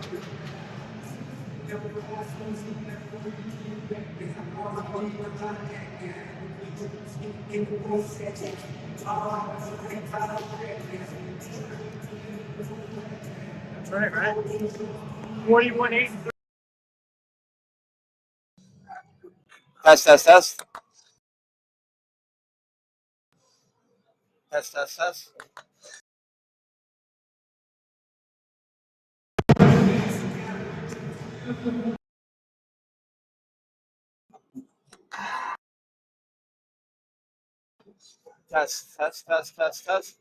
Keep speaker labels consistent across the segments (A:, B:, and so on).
A: That's right. 41-8.
B: Test, test, test. Test, test, test. Test, test, test, test, test.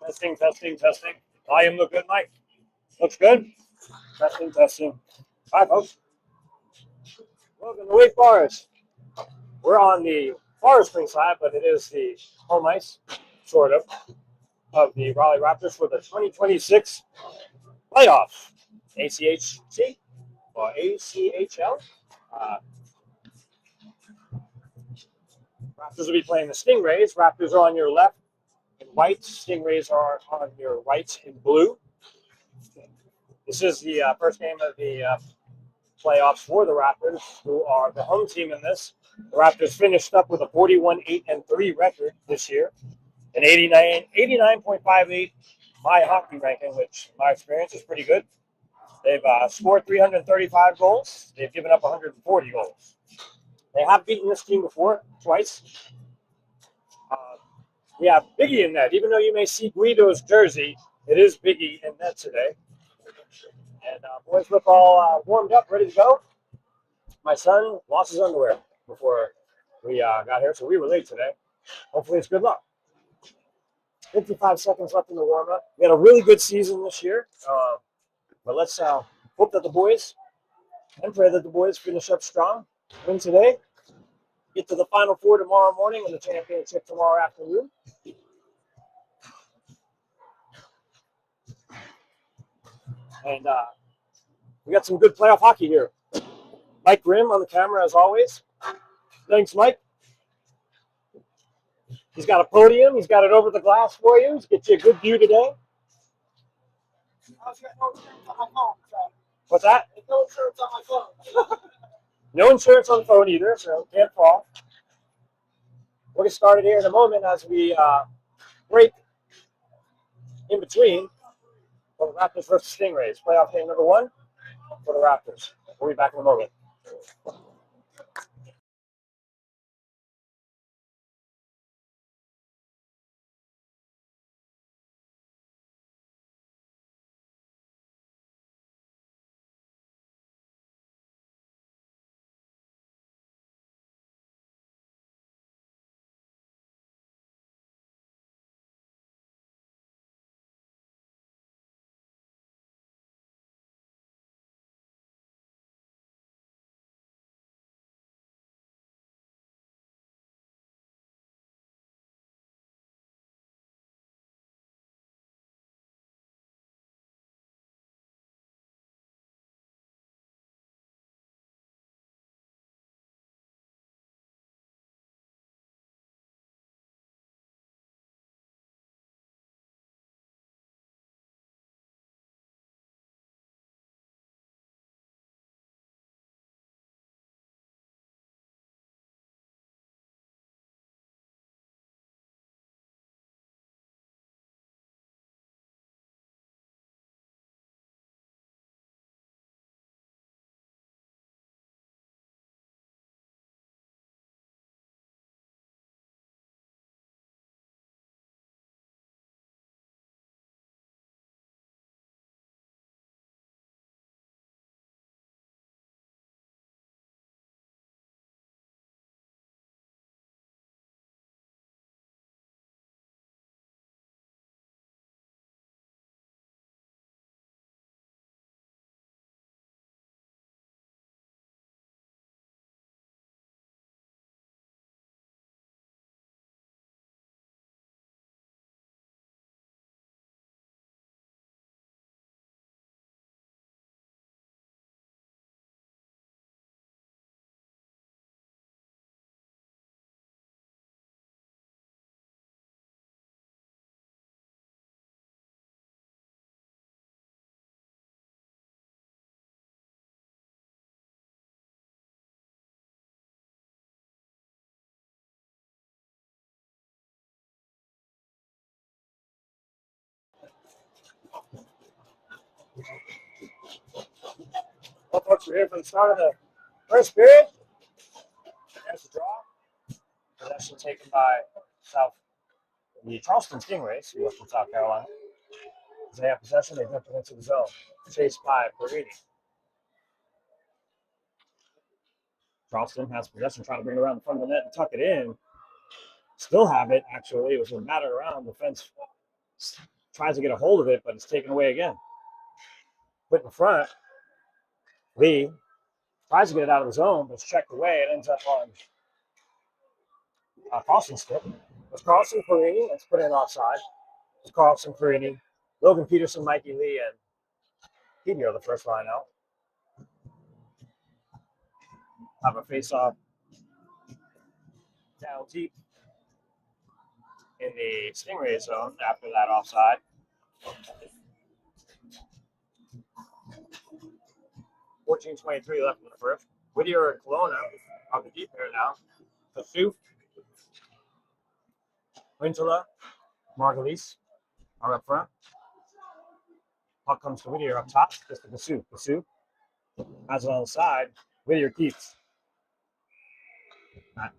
A: Testing, testing, testing. Volume look good, Mike? Looks good? Testing, testing. All right, folks. Welcome to Wake Forest. We're on the Forest Spring side, but it is the home ice, sort of the Raleigh Raptors for the 2026 playoffs. ACHC or ACHL. Raptors will be playing the Stingrays. Raptors are on your left in white. Stingrays are on your right in blue. This is the first game of the playoffs for the Raptors, who are the home team in this. The Raptors finished up with a 41-8-3 record this year, an 89.58 my hockey ranking, which in my experience is pretty good. They've scored 335 goals. They've given up 140 goals. They have beaten this team before, twice. We have Biggie in net. Even though you may see Guido's jersey, it is Biggie in net today. And boys look all warmed up, ready to go. My son lost his underwear before we got here, so we were late today. Hopefully it's good luck. 55 seconds left in the warm-up. We had a really good season this year, but let's hope that the boys, and pray that the boys finish up strong, win today, get to the Final Four tomorrow morning and the championship tomorrow afternoon. And we got some good playoff hockey here. Mike Grimm on the camera, as always. Thanks, Mike. He's got a podium. He's got it over the glass for you. He's get you a good view today. What's that? No insurance on my phone. No insurance on the phone either, so can't fall. We'll get started here in a moment as we break in between for the Raptors versus Stingrays. Playoff game number 1 for the Raptors. We'll be back in a moment. Well, folks, we're here for the start of the first period. There's the draw. Possession taken by the Charleston Stingrays, who are from South Carolina. As they have possession, they dump it into the zone. Chased by Perini. Charleston has possession, trying to bring it around the front of the net and tuck it in. Still have it, actually. It was a matter around. The fence tries to get a hold of it, but it's taken away again. Put in front. Lee tries to get it out of the zone, but it's checked away. It ends up on Carlson's stick. It's Carlson, Perini. Let's put in offside. It's Carlson, Perini, Logan Peterson, Mikey Lee, and Pedro, the first line out. Have a face-off down deep in the Stingray zone after that offside. 14:23 left in the first. Whittier and Kelowna on the deep there now. Kasuf, Wintula, Margulies are up front. Puck comes to Whittier up top. Just to Kasuf. Kasuf has it on the side. Whittier keeps. That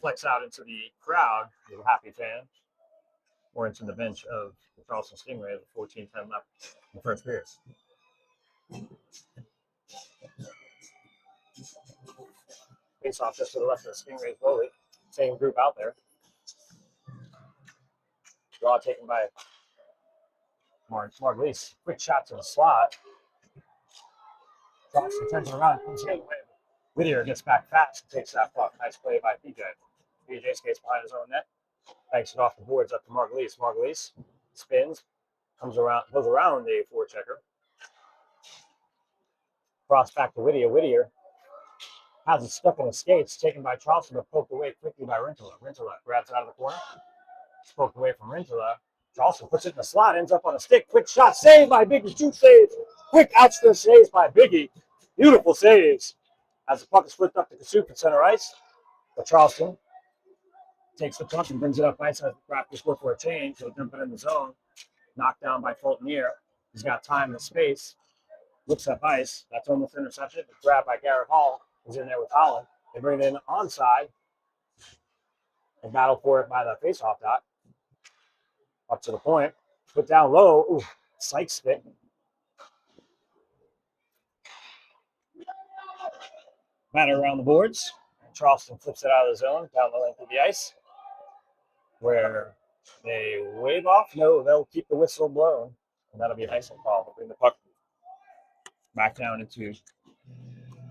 A: flex out into the crowd with a happy fan, or into the bench of the Charleston Stingrays with 14:10 left in the first period. Face off just to the left of the Stingrays goalie. Same group out there. Draw taken by Margulies. Quick shot to the slot. Charleston turns it around and comes the other way. Whittier gets back fast and takes that puck. Nice play by PJ. PJ skates behind his own net. Banks it off the boards up to Margulies. Margulies spins, goes around the forechecker. Cross back to Whittier. Whittier has it stuck in his skates, taken by Charleston, but poked away quickly by Rintula. Rintula grabs it out of the corner. It's poked away from Rintula. Charleston puts it in the slot, ends up on a stick. Quick shot, saved by Biggie. 2 saves. Quick outstretched saves by Biggie. Beautiful saves. As the puck is flipped up to Kasuk at center ice. But Charleston takes the puck and brings it up ice as the Raptors look for a change. They'll dump it in the zone. Knocked down by Fultonier. He's got time and space. Looks up ice. That's almost intercepted. But grabbed by Garrett Hall. Who's in there with Holland. They bring it in onside. And battle for it by the faceoff dot. Up to the point. Put down low. Ooh, psych stick. Batter around the boards. Charleston flips it out of the zone, down the length of the ice, where they wave off. No, they'll keep the whistle blown, and that'll be an icing call. They'll bring the puck back down into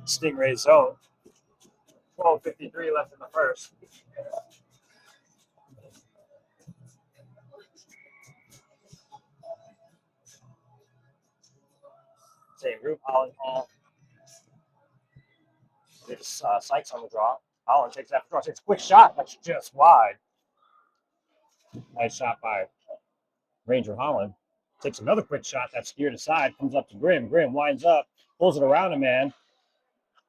A: Stingray zone. 12:53 left in the first. Same group, Holland, Hall. There's Sykes on the draw. Holland takes that draw. Takes a quick shot. That's just wide. Nice shot by Ranger Holland. Takes another quick shot. That's steered aside. Comes up to Grimm. Grimm winds up. Pulls it around a man.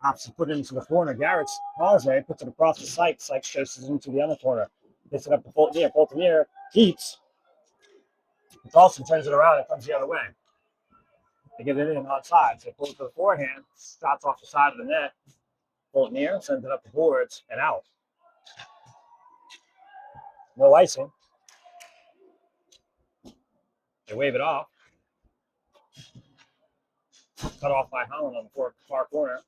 A: Opts to put it into the corner. Garrett's Jose puts it across the Sykes. Sykes chases it into the other corner. Gets it up to Fultonier. Fultonier keeps. Dawson turns it around and comes the other way. They get it in outside. So they pull it to the forehand. Shots off the side of the net. Fultonier sends it up the boards and out. No icing. They wave it off. Cut off by Holland on the far corner.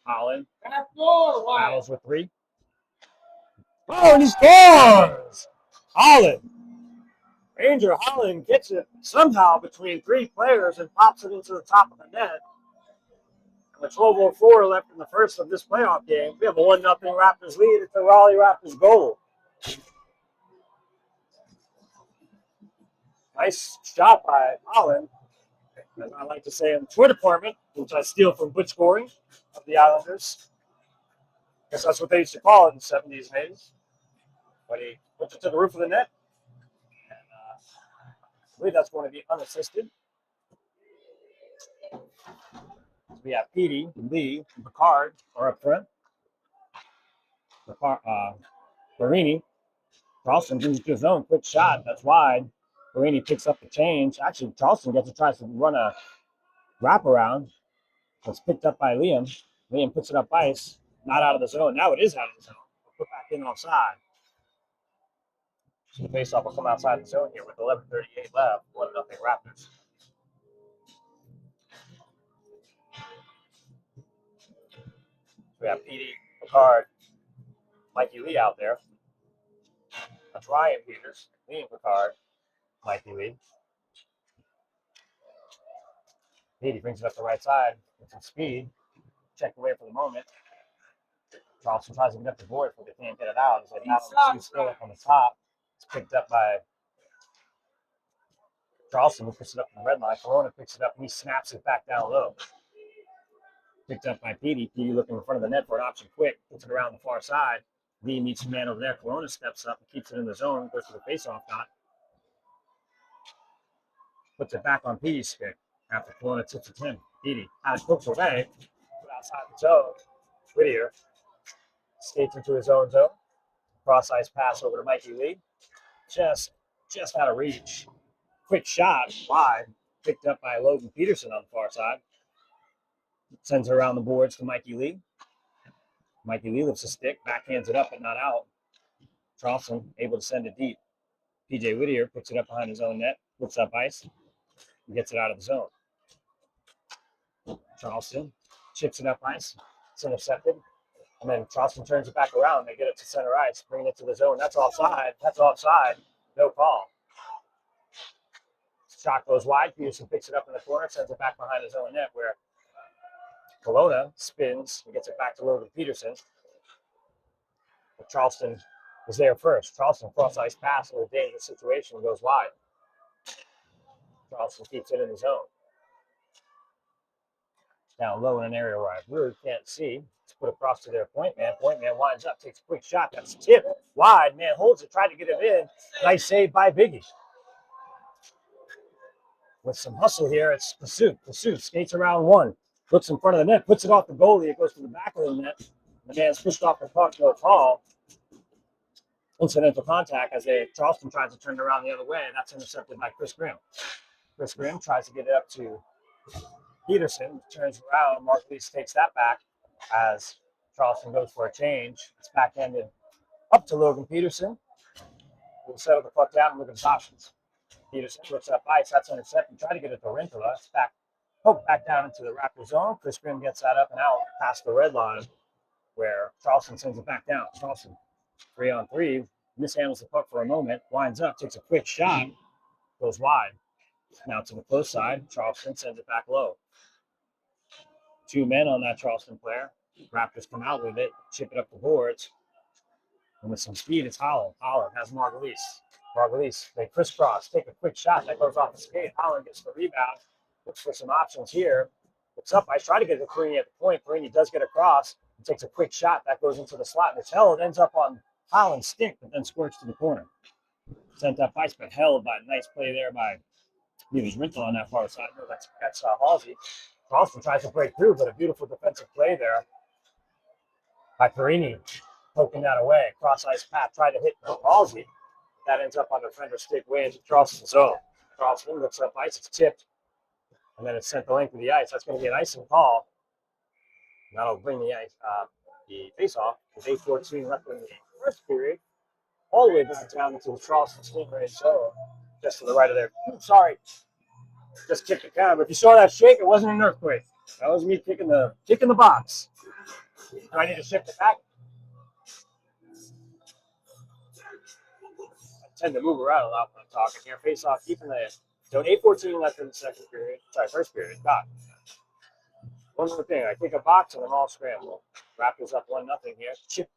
A: Holland battles with 3. Oh, and he scores! Holland. Ranger Holland gets it somehow between 3 players and pops it into the top of the net. With 12:04 left in the first of this playoff game, we have a 1-0 Raptors lead. It's the Raleigh Raptors goal. Nice shot by Holland, as I like to say in the Twitter department, which I steal from Butch Scoring of the Islanders. I guess that's what they used to call it in the 70s and 80s. But he puts it to the roof of the net. And I believe that's going to be unassisted. We have Petey, Lee, and Picard are up front. Marini. Charleston brings it to his own. Quick shot. That's wide. Perini picks up the change. Actually, Charleston tries to run a wraparound. It's picked up by Liam. Liam puts it up ice. Not out of the zone. Now it is out of the zone. Put back in offside. So the faceoff will come outside the zone here with 11:38 left. 1-0 Raptors. So we have Petey, Picard, Mikey Lee out there. That's Ryan Peters, Liam Picard, Mikey Lee. Petey brings it up the right side with some speed. Check away for the moment. Charleston tries to get up the board, but they can't get it out. It's like Alan still up on the top. It's picked up by Charleston, who puts it up in the red line. Corona picks it up and he snaps it back down low. Picked up by Petey. Petey looking in front of the net for an option quick. Puts it around the far side. Lee meets a man over there. Corona steps up and keeps it in the zone. Goes to the faceoff dot. Puts it back on Petey's stick after Corona tips it to him. Petey has hooks away. Put outside the zone. Whittier skates into his own zone. Cross ice pass over to Mikey Lee. Just out of reach. Quick shot wide. Picked up by Logan Peterson on the far side. Sends it around the boards to Mikey Lee. Mikey Lee lifts a stick, backhands it up, but not out. Charleston able to send it deep. PJ Whittier puts it up behind his own net, lifts up ice, and gets it out of the zone. Charleston chips it up ice. It's intercepted. And then Charleston turns it back around. They get it to center ice, bring it to the zone. That's offside. That's offside. No call. Shot goes wide. Peterson picks it up in the corner, sends it back behind his own net where Kelowna spins and gets it back to Logan Peterson. But Charleston was there first. Charleston cross ice pass in a dangerous situation goes wide. Charleston keeps it in the zone. Down low in an area where I really can't see. It's put across to their point man. Point man winds up, takes a quick shot. That's tip wide. Man holds it, tried to get it in. Nice save by Biggie. With some hustle here, it's Pursuit. Pursuit skates around one. Looks in front of the net, puts it off the goalie. It goes to the back of the net. The man's pushed off the puck, no call. Incidental contact as Charleston tries to turn it around the other way. That's intercepted by Chris Grimm. Chris Grimm tries to get it up to Peterson, turns around. Mark Leese takes that back as Charleston goes for a change. It's backhanded up to Logan Peterson. We'll settle the puck down and look at his options. Peterson looks up ice. That's intercepted. Try to get it to Rintola. It's back, poked back down into the Raptor zone. Chris Grimm gets that up and out past the red line where Charleston sends it back down. Charleston 3-on-3, mishandles the puck for a moment, winds up, takes a quick shot, goes wide. Now to the close side, Charleston sends it back low. 2 men on that Charleston player. Raptors come out with it, chip it up the boards. And with some speed, it's Holland. Holland has Margulies. Margulies, they crisscross, take a quick shot. That goes off the skate. Holland gets the rebound. Looks for some options here. Looks up. I try to get to Perini at the point. Perini does get across. He takes a quick shot. That goes into the slot. And it's held. It ends up on Holland's stick, but then squirts to the corner. Sent up ice, but held by a nice play there by Beavers Rintel on that far side. No, that's Halsey. Charleston tries to break through, but a beautiful defensive play there by Perini, poking that away. Cross ice path, tried to hit Halsey. That ends up on the defender's stick way into Charleston's zone. Charleston looks up ice, it's tipped, and then it's sent the length of the ice. That's going to be an icing call. That'll bring the ice, the face-off with 8:14 left in the first period, all the way back down into the Charleston Stingrays zone, just to the right of there. Sorry, just kicked the can. But if you saw that shake, it wasn't an earthquake. That was me kicking the box. Do I need to shift it back? I tend to move around a lot when I'm talking here. Face off, keeping the so 8:14 left in the second period. Sorry, first period. God. One more thing. I kick a box and I'm all scrambled. Raptors up 1-0 here. Chip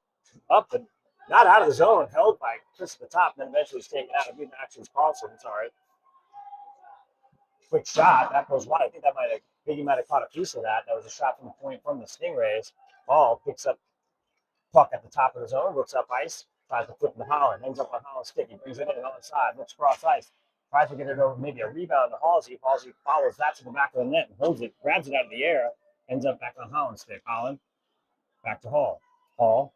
A: up and not out of the zone. Held by Chris at the top, and then eventually is taken out. I believe actually Carlson. Sorry. Quick shot. That goes wide. I think Biggie might have caught a piece of that. That was a shot from the point from the Stingrays. Ball picks up puck at the top of the zone. Looks up ice. Tries to flip the Holland. Ends up on Holland's stick. He brings it in on the side. Looks cross ice. Tries to get it over, maybe a rebound to Halsey. Halsey follows that to the back of the net and holds it, grabs it out of the air, ends up back on Holland's stick. Holland, back to Hall. Hall,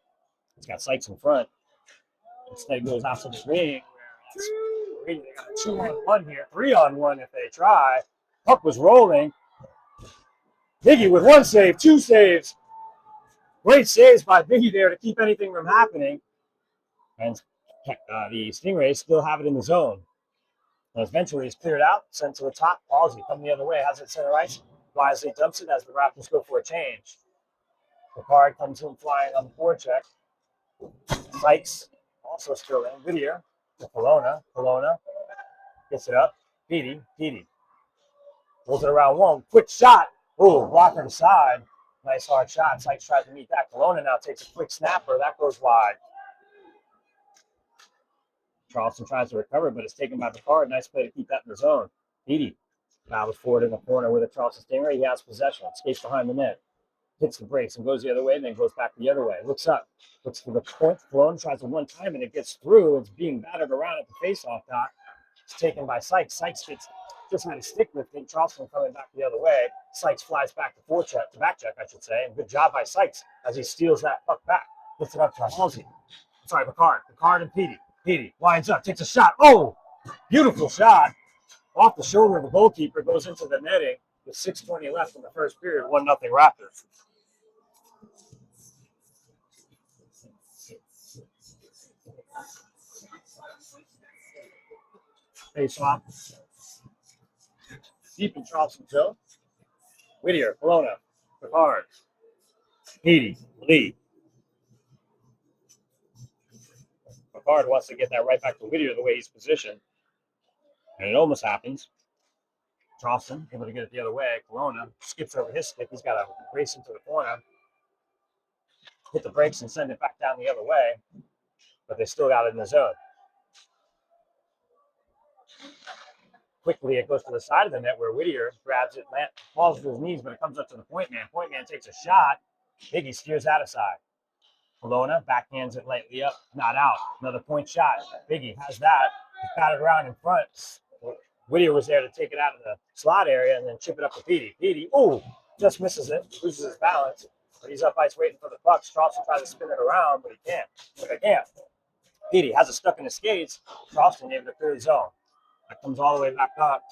A: it's got Sykes in front. Instead goes out to the wing where They got a 2-on-1 here, 3-on-1 if they try. Puck was rolling. Biggie with 1 save, 2 saves. Great saves by Biggie there to keep anything from happening. And the Stingrays still have it in the zone. And eventually it's cleared out, sent to the top. Halsey coming the other way, has it center ice. Wisely dumps it as the Raptors go for a change. Picard comes in flying on the forecheck. Sykes also still in. Whittier to Kelowna. Kelowna gets it up. Petey. Pulls it around one. Quick shot. Oh, blocker to side. Nice hard shot. Sykes tries to meet that. Kelowna now takes a quick snapper. That goes wide. Charleston tries to recover, but it's taken by Picard. Nice play to keep that in the zone. Petey battles forward in the corner with a Charleston Stingray. He has possession. Skates behind the net. Hits the brakes and goes the other way, and then goes back the other way. Looks up. Looks for the point. Kelowna tries it one time, and it gets through. It's being battered around at the face-off dot. It's taken by Sykes. Sykes gets just had a stick lift. Charleston coming back the other way. Sykes flies back to back check, I should say. And good job by Sykes as he steals that puck back. Gets it up to Halsey. Sorry, Picard. Picard and Petey. Petey winds up, takes a shot. Oh, beautiful shot. Off the shoulder of the goalkeeper, goes into the netting with 6:20 left in the first period. 1-0 Raptors. Face off. Deep in Charleston zone. Whittier, Kelowna, Picard, Petey, Lee. Picard wants to get that right back to Whittier the way he's positioned. And it almost happens. Charleston able to get it the other way. Kelowna skips over his stick. He's got to race into the corner. Hit the brakes and send it back down the other way. But they still got it in the zone. Quickly, it goes to the side of the net where Whittier grabs it, falls to his knees, but it comes up to the point man. Point man takes a shot. Biggie steers out of side. Kelowna backhands it lightly up, not out. Another point shot. Biggie has that. He's batted around in front. Whittier was there to take it out of the slot area and then chip it up to Petey. Petey, ooh, just misses it, loses his balance, but he's up ice waiting for the puck. Charleston tries to spin it around, but he can't. Petey has it stuck in his skates. Charleston able to clear the zone. That comes all the way back up.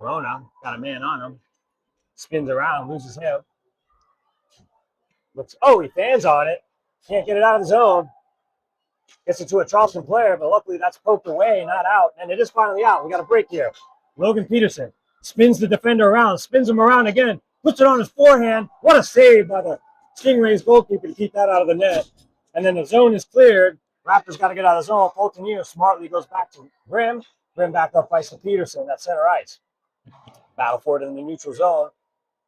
A: Kelowna got a man on him. Spins around, loses him. He fans on it. Can't get it out of the zone. Gets it to a Charleston player, but luckily that's poked away, not out. And it is finally out. We got a break here. Logan Peterson spins the defender around, spins him around again, puts it on his forehand. What a save by the Stingrays goalkeeper to keep that out of the net. And then the zone is cleared. Raptors got to get out of the zone. Fulton smartly goes back to Grimm. Grimm back up ice to Peterson. That's center ice. Battle for it in the neutral zone.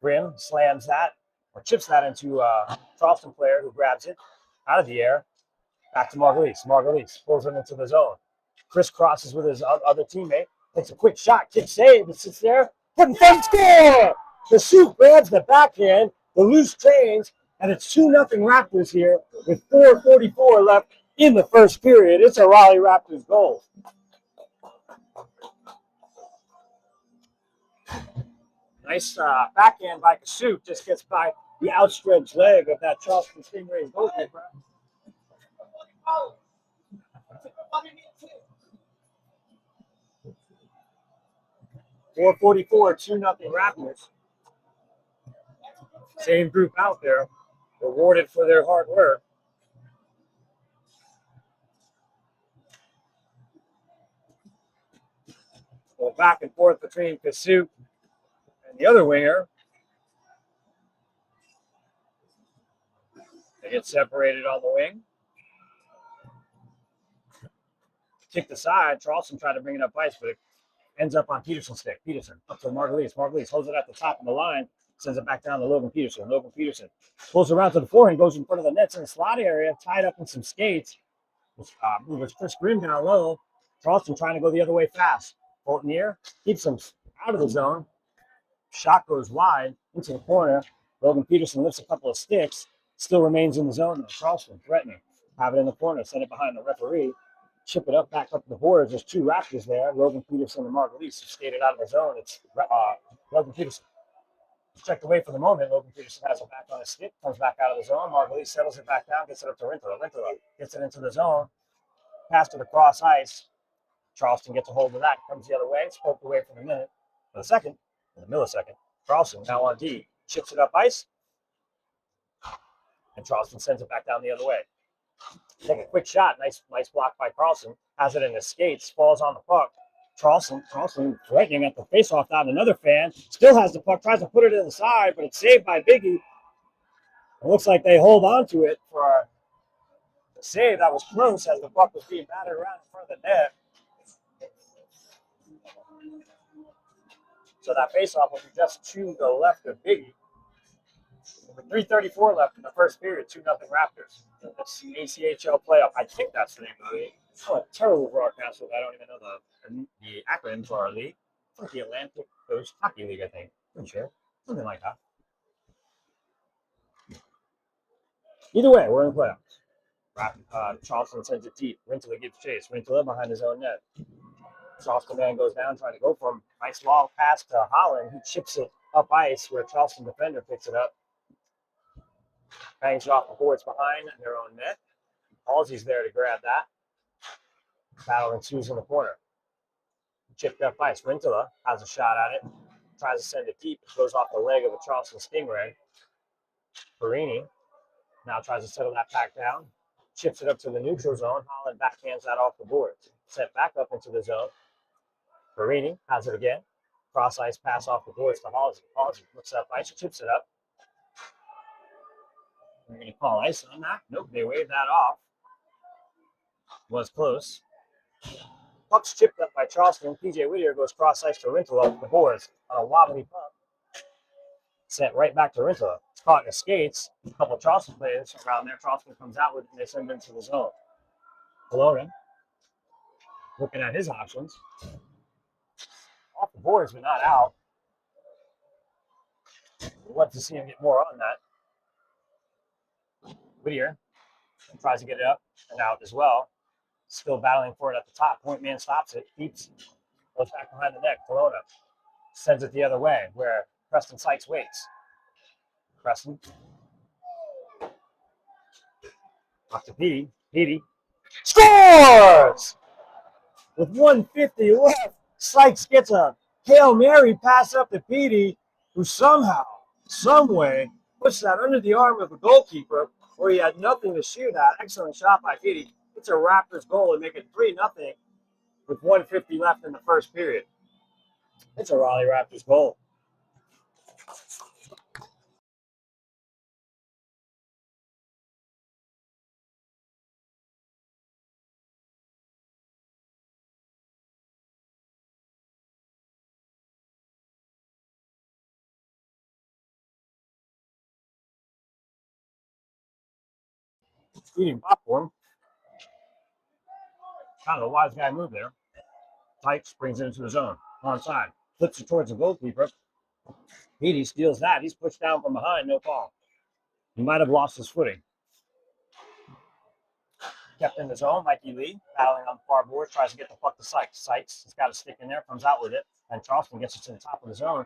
A: Grimm slams that or chips that into a Charleston player who grabs it out of the air. Back to Margulies. Margulies pulls it into the zone. Chris crosses with his other teammate. Takes a quick shot. Kick save. It sits there. Put in front. Score! The Sioux grabs the backhand. The loose change. And it's 2-0 Raptors here with 4:44 left in the first period. It's a Raleigh Raptors goal. Nice backhand by Kasuk. Just gets by the outstretched leg of that Charleston Stingrays goalkeeper. 4:44, 2-0 Raptors. Same group out there, rewarded for their hard work. Go back and forth between Kasuk and the other winger. They get separated on the wing. Kicked aside. Charleston tried to bring it up ice, but it ends up on Peterson's stick. Peterson up to Margulies. Margulies holds it at the top of the line, sends it back down to Logan Peterson. Logan Peterson pulls around to the forehand, goes in front of the nets in the slot area, tied up in some skates. With Chris Grimm down low. Charleston trying to go the other way fast. Fulton keeps him out of the zone. Shot goes wide into the corner. Logan Peterson lifts a couple of sticks. Still remains in the zone though. Charleston threatening. Have it in the corner. Send it behind the referee. Chip it up back up the boards. There's two Raptors there. Logan Peterson and Margulies have skated out of the zone. It's Logan Peterson. Checked away for the moment. Logan Peterson has it back on his stick. Comes back out of the zone. Margulies settles it back down. Gets it up to Rintola. Rintola gets it into the zone. Pass to the cross ice. Charleston gets a hold of that, comes the other way, it's poked away for a millisecond. Charleston now on D, chips it up ice, and Charleston sends it back down the other way. Take a quick shot, nice block by Charleston, has it in his skates, falls on the puck. Charleston flanking at the faceoff down. Another fan still has the puck, tries to put it in the side, but it's saved by Biggie. It looks like they hold on to it for the save. That was close as the puck was being battered around in front of the net. So that faceoff will be just to the left of Biggie. With 3:34 left in the first period, 2-0 Raptors. This ACHL playoff, I think that's the name of the league. I'm a terrible broadcaster. I don't even know the acronym for our league. It's like the Atlantic Coast Hockey League, I think. Pretty sure. Something like that. Either way, we're in the playoffs. Charleston sends it deep. Rintala gives chase. Rintala behind his own net. Charleston man goes down trying to go for him. Nice long pass to Holland. He chips it up ice where Charleston defender picks it up. Bangs it off the boards behind their own net. Halsey's there to grab that. Battle ensues in the corner. Chipped up ice. Rintala has a shot at it. Tries to send it deep. It goes off the leg of a Charleston Stingray. Perini now tries to settle that back down. Chips it up to the neutral zone. Holland backhands that off the boards. Sent back up into the zone. Perini has it again. Cross ice pass off the boards to Halsey. Halsey looks up ice, chips it up. We're going to call ice on that. Nope, they waved that off. Was close. Puck's chipped up by Charleston. PJ Whittier goes cross ice to Rintala up the boards on a wobbly puck. Sent right back to Rintala. It's caught in the skates. A couple of Charleston players around there. Charleston comes out with it and they send it into the zone. Kelowna looking at his options. Off the boards, but not out. We'd love to see him get more on that. Whittier tries to get it up and out as well. Still battling for it at the top. Point man stops it. Keeps goes back behind the net. Kelowna sends it the other way where Preston Sykes waits. Preston. Off to Petey. Petey scores! With 1:50 left, Sykes gets a Hail Mary pass up to Petey, who somehow, someway, puts that under the arm of the goalkeeper where he had nothing to shoot at. Excellent shot by Petey. It's a Raptors goal and make it 3-0 with 1:50 left in the first period. It's a Raleigh Raptors goal. Eating popcorn. Kind of a wise guy move there. Sykes brings it into the zone. Onside. Flips it towards the goalkeeper. Petey steals that. He's pushed down from behind. No call. He might have lost his footing. Kept in the zone. Mikey Lee battling on the far board. Tries to get the puck to Sykes. Sykes has got a stick in there. Comes out with it. And Charleston gets it to the top of the zone.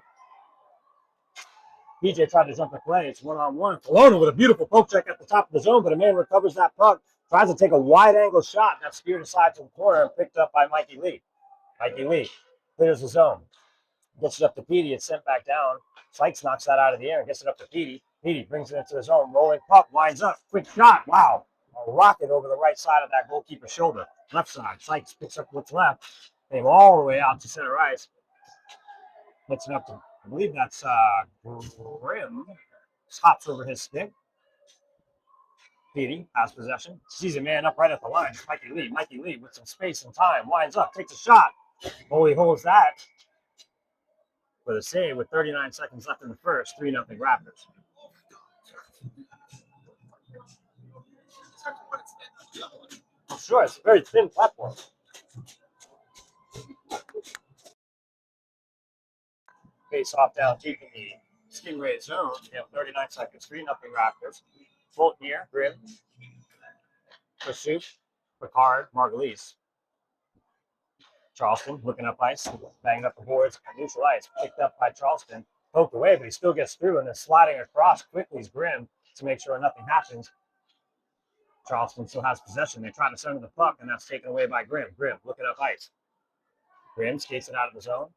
A: PJ tried to jump the play. It's one-on-one. Kelowna with a beautiful poke check at the top of the zone, but a man recovers that puck. Tries to take a wide-angle shot. That's speared aside to the corner and picked up by Mikey Lee. Mikey Lee clears the zone. Gets it up to Petey. It's sent back down. Sykes knocks that out of the air and gets it up to Petey. Petey brings it into the zone. Rolling puck. Winds up. Quick shot. Wow. A rocket over the right side of that goalkeeper's shoulder. Left side. Sykes picks up what's left. Came all the way out to center ice. Puts it up to, I believe that's Grimm. Hops over his stick. Petey has possession. Sees a man up right at the line. Mikey Lee. Mikey Lee with some space and time. Winds up. Takes a shot. Goalie holds that. For the save with 39 seconds left in the first. 3-0 Raptors. I'm sure it's a very thin platform. Face off down deep in the Stingray zone. They have 39 seconds. 3-0 Raptors. Fulton here. Grimm. Pursuit. Picard. Margulies. Charleston looking up ice. Banging up the boards. Neutral ice. Picked up by Charleston. Poked away, but he still gets through and then sliding across quickly is Grimm to make sure nothing happens. Charleston still has possession. They try to center the puck, and that's taken away by Grimm. Grimm looking up ice. Grimm skates it out of the zone.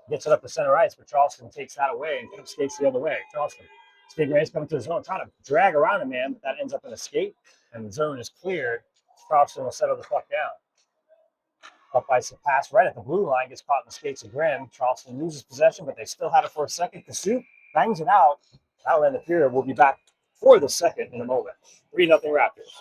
A: Gets it up to center ice, but Charleston takes that away and skates the other way. Charleston. Stingrays coming to the zone, trying to drag around a man, but that ends up in a skate, and the zone is cleared. Charleston will settle the puck down. Up ice pass right at the blue line, gets caught in the skates of Grimm. Charleston loses possession, but they still have it for a second. Kasuk bangs it out. That'll end the period. We'll be back for the second in a moment. 3-0 Raptors.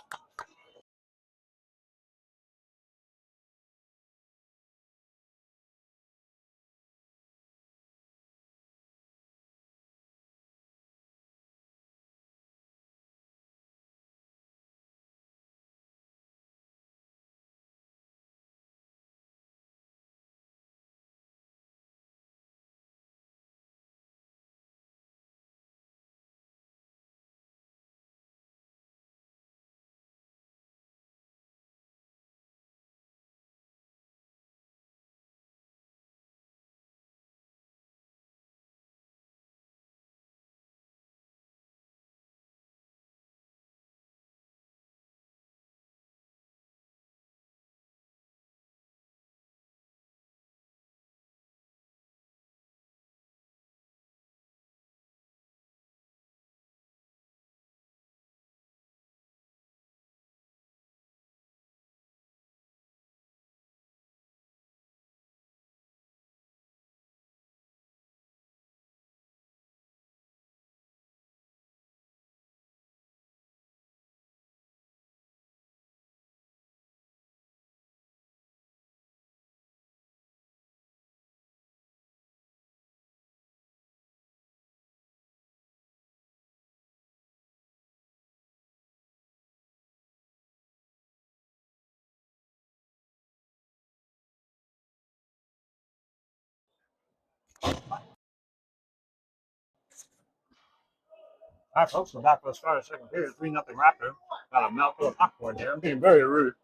A: All right, folks, we're back for the start of the second period. 3-0 Raptor. Got a mouthful of popcorn here. I'm being very rude.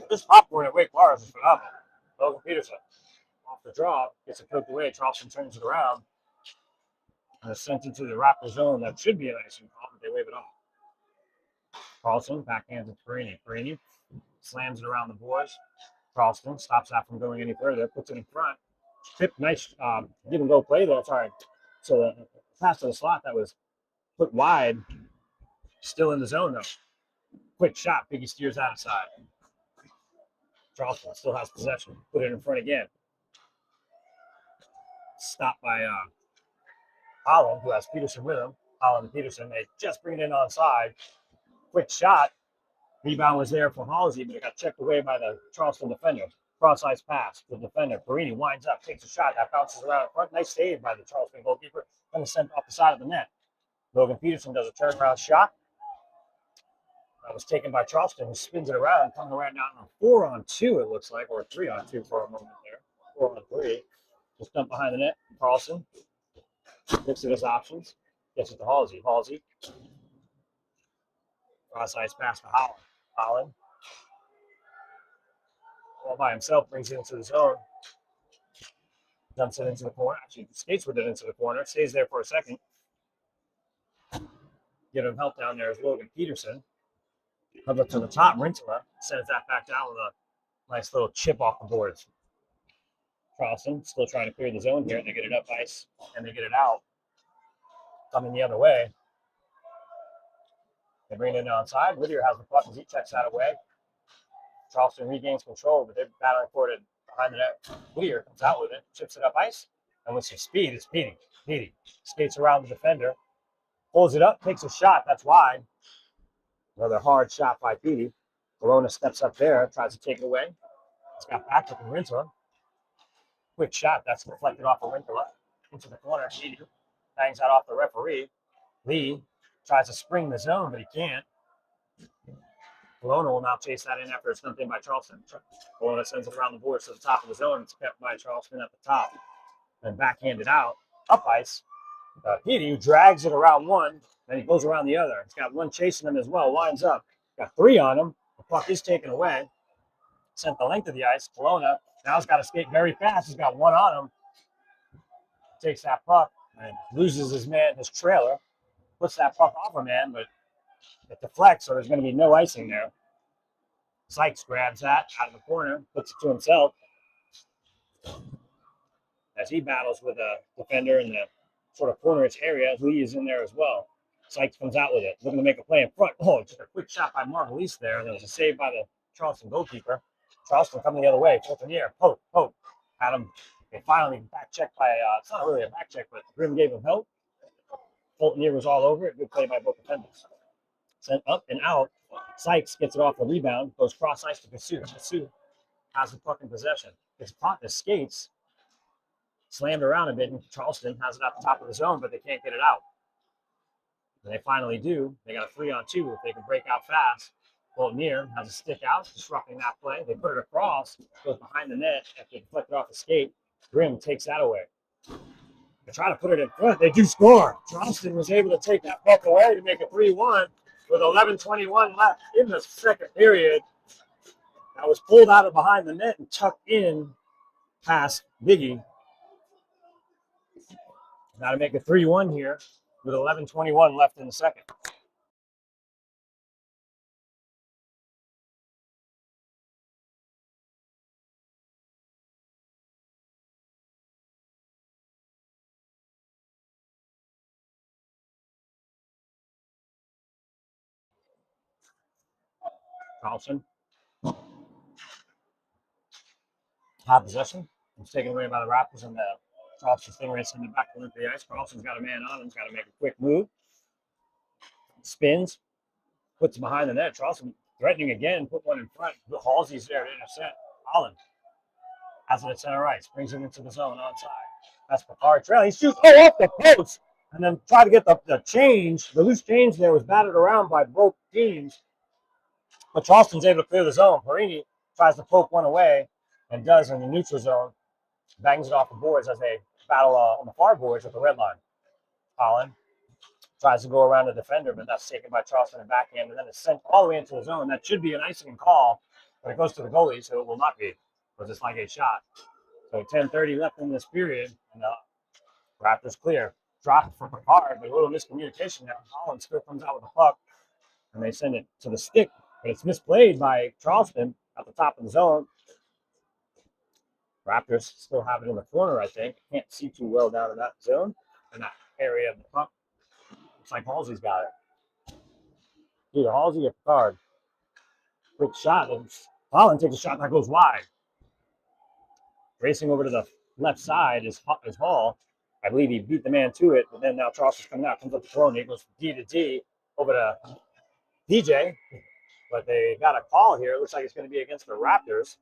A: This popcorn at Wake Forest is phenomenal. Logan Peterson off the draw, gets it poked away. Charleston turns it around and is sent into the Raptor zone. That should be an icing call, but they wave it off. Carlson backhands it to Perini. Perini slams it around the boards. Charleston stops that from going any further, puts it in front. Tip, nice give and go play there. Sorry. So the pass to the slot that was put wide, still in the zone though. Quick shot. Biggie steers out of side. Charleston still has possession. Put it in front again. Stopped by Holland, who has Peterson with him. Holland and Peterson, they just bring it in onside. Quick shot. Rebound was there for Halsey, but it got checked away by the Charleston defender. Cross-ice pass to the defender. Perini winds up, takes a shot. That bounces around in front. Nice save by the Charleston goalkeeper. Then it's sent off the side of the net. Logan Peterson does a turnaround shot. That was taken by Charleston, who spins it around, coming around down on 4-on-2, it looks like, or 3-on-2 for a moment there. 4-on-3. Just dumped behind the net. Carlson looks at his options. Gets it to Halsey. Halsey. Cross-ice pass to Holland. Holland. All by himself, brings it into the zone. Dumps it into the corner. Actually, skates with it into the corner. Stays there for a second. Get him help down there is Logan Peterson. Comes up to the top. Rintala sends that back down with a nice little chip off the boards. Charleston still trying to clear the zone here. They get it up ice and they get it out. Coming the other way. They bring it in onside. Whittier has the puck as he checks that away. Charleston regains control, but they're battling for it behind the net. Whittier comes out with it, chips it up ice, and with some speed, it's Petey. Petey skates around the defender, pulls it up, takes a shot. That's wide. Another hard shot by Petey. Corona steps up there, tries to take it away. It's got back up in Rintala. Quick shot. That's deflected off of Rintala into the corner. Petey bangs that off the referee. Lee tries to spring the zone, but he can't. Kelowna will now chase that in after it's dumped in by Charleston. Kelowna sends it around the boards to the top of the zone. It's kept by Charleston at the top. Then backhanded out. Up ice. Petey drags it around one. Then he goes around the other. He's got one chasing him as well. Lines up. Got three on him. The puck is taken away. Sent the length of the ice. Kelowna now has got to skate very fast. He's got one on him. Takes that puck and loses his man, his trailer. Puts that puck off a man, but it deflects, so there's going to be no icing there. Sykes grabs that out of the corner, puts it to himself as he battles with a defender in the sort of cornerish area. Lee is in there as well. Sykes comes out with it, looking to make a play in front. Oh, just a quick shot by Marvelise there. There was a save by the Charleston goalkeeper. Charleston coming the other way. Fulton here. Poke. Had him. They finally back checked by, it's not really a back check, but Grimm gave him help. Fulton here was all over it. Good play by both defenders. Sent up and out. Sykes gets it off the rebound. Goes cross ice to Pursuit. Pursuit has the puck in possession. His partner skates. Slammed around a bit, and Charleston has it at the top of the zone, but they can't get it out. And they finally do. They got a 3-on-2 if they can break out fast. Boltonier has a stick out, disrupting that play. They put it across, goes behind the net after deflected off the skate. Grimm takes that away. They try to put it in front. They do score. Charleston was able to take that puck away to make it 3-1 with 11:21 left in the second period. That was pulled out of behind the net and tucked in past Biggie. Now to make it 3-1 here with 11:21 left in the second. Charleston high possession. It's taken away by the Raptors, and the Charleston Stingrays send it back to the ice. Charleston's got a man on him. He's got to make a quick move. Spins, puts it behind the net. Charleston threatening again, put one in front. Halsey's there to intercept. Holland has it at center ice, brings it into the zone onside. That's Picard trailing. He shoots off the post and then try to get the change. The loose change there was battered around by both teams, but Charleston's able to clear the zone. Perini tries to poke one away and does in the neutral zone. Bangs it off the boards as they battle on the far boards at the red line. Holland tries to go around the defender, but that's taken by Charleston and backhand, and then it's sent all the way into the zone. That should be an icing call, but it goes to the goalie, so it will not be, because it's like a shot. So 10:30 left in this period, and the Raptors clear. Drop for Picard, but a little miscommunication there. Holland still comes out with the puck, and they send it to the stick, but it's misplayed by Charleston at the top of the zone. Raptors still have it in the corner, I think. Can't see too well down in that zone, in that area of the puck. Looks like Halsey's got it. Either Halsey or Picard. Quick shot. And Holland takes a shot that goes wide. Racing over to the left side is Hall. I believe he beat the man to it, but then now Charleston's coming out, comes up the throw, and goes D to D over to DJ. But they got a call here. It looks like it's going to be against the Raptors.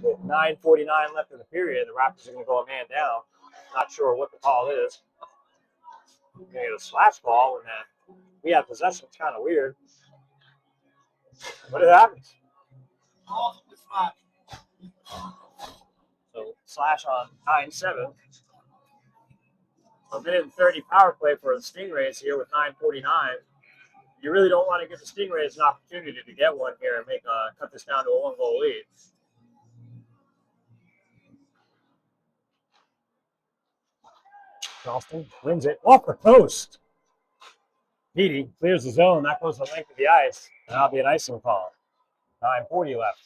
A: With 9:49 left in the period, the Raptors are going to go a man down. Not sure what the call is. We're going to get a slash call, and we have possession. It's kind of weird. But it happens. So slash on 9-7. A minute and 30 power play for the Stingrays here with 9:49. You really don't want to give the Stingrays an opportunity to get one here and make cut this down to a 1-goal lead. Charleston wins it off the coast. Petey clears the zone. That goes the length of the ice, and that'll be an icing call. 9:40 left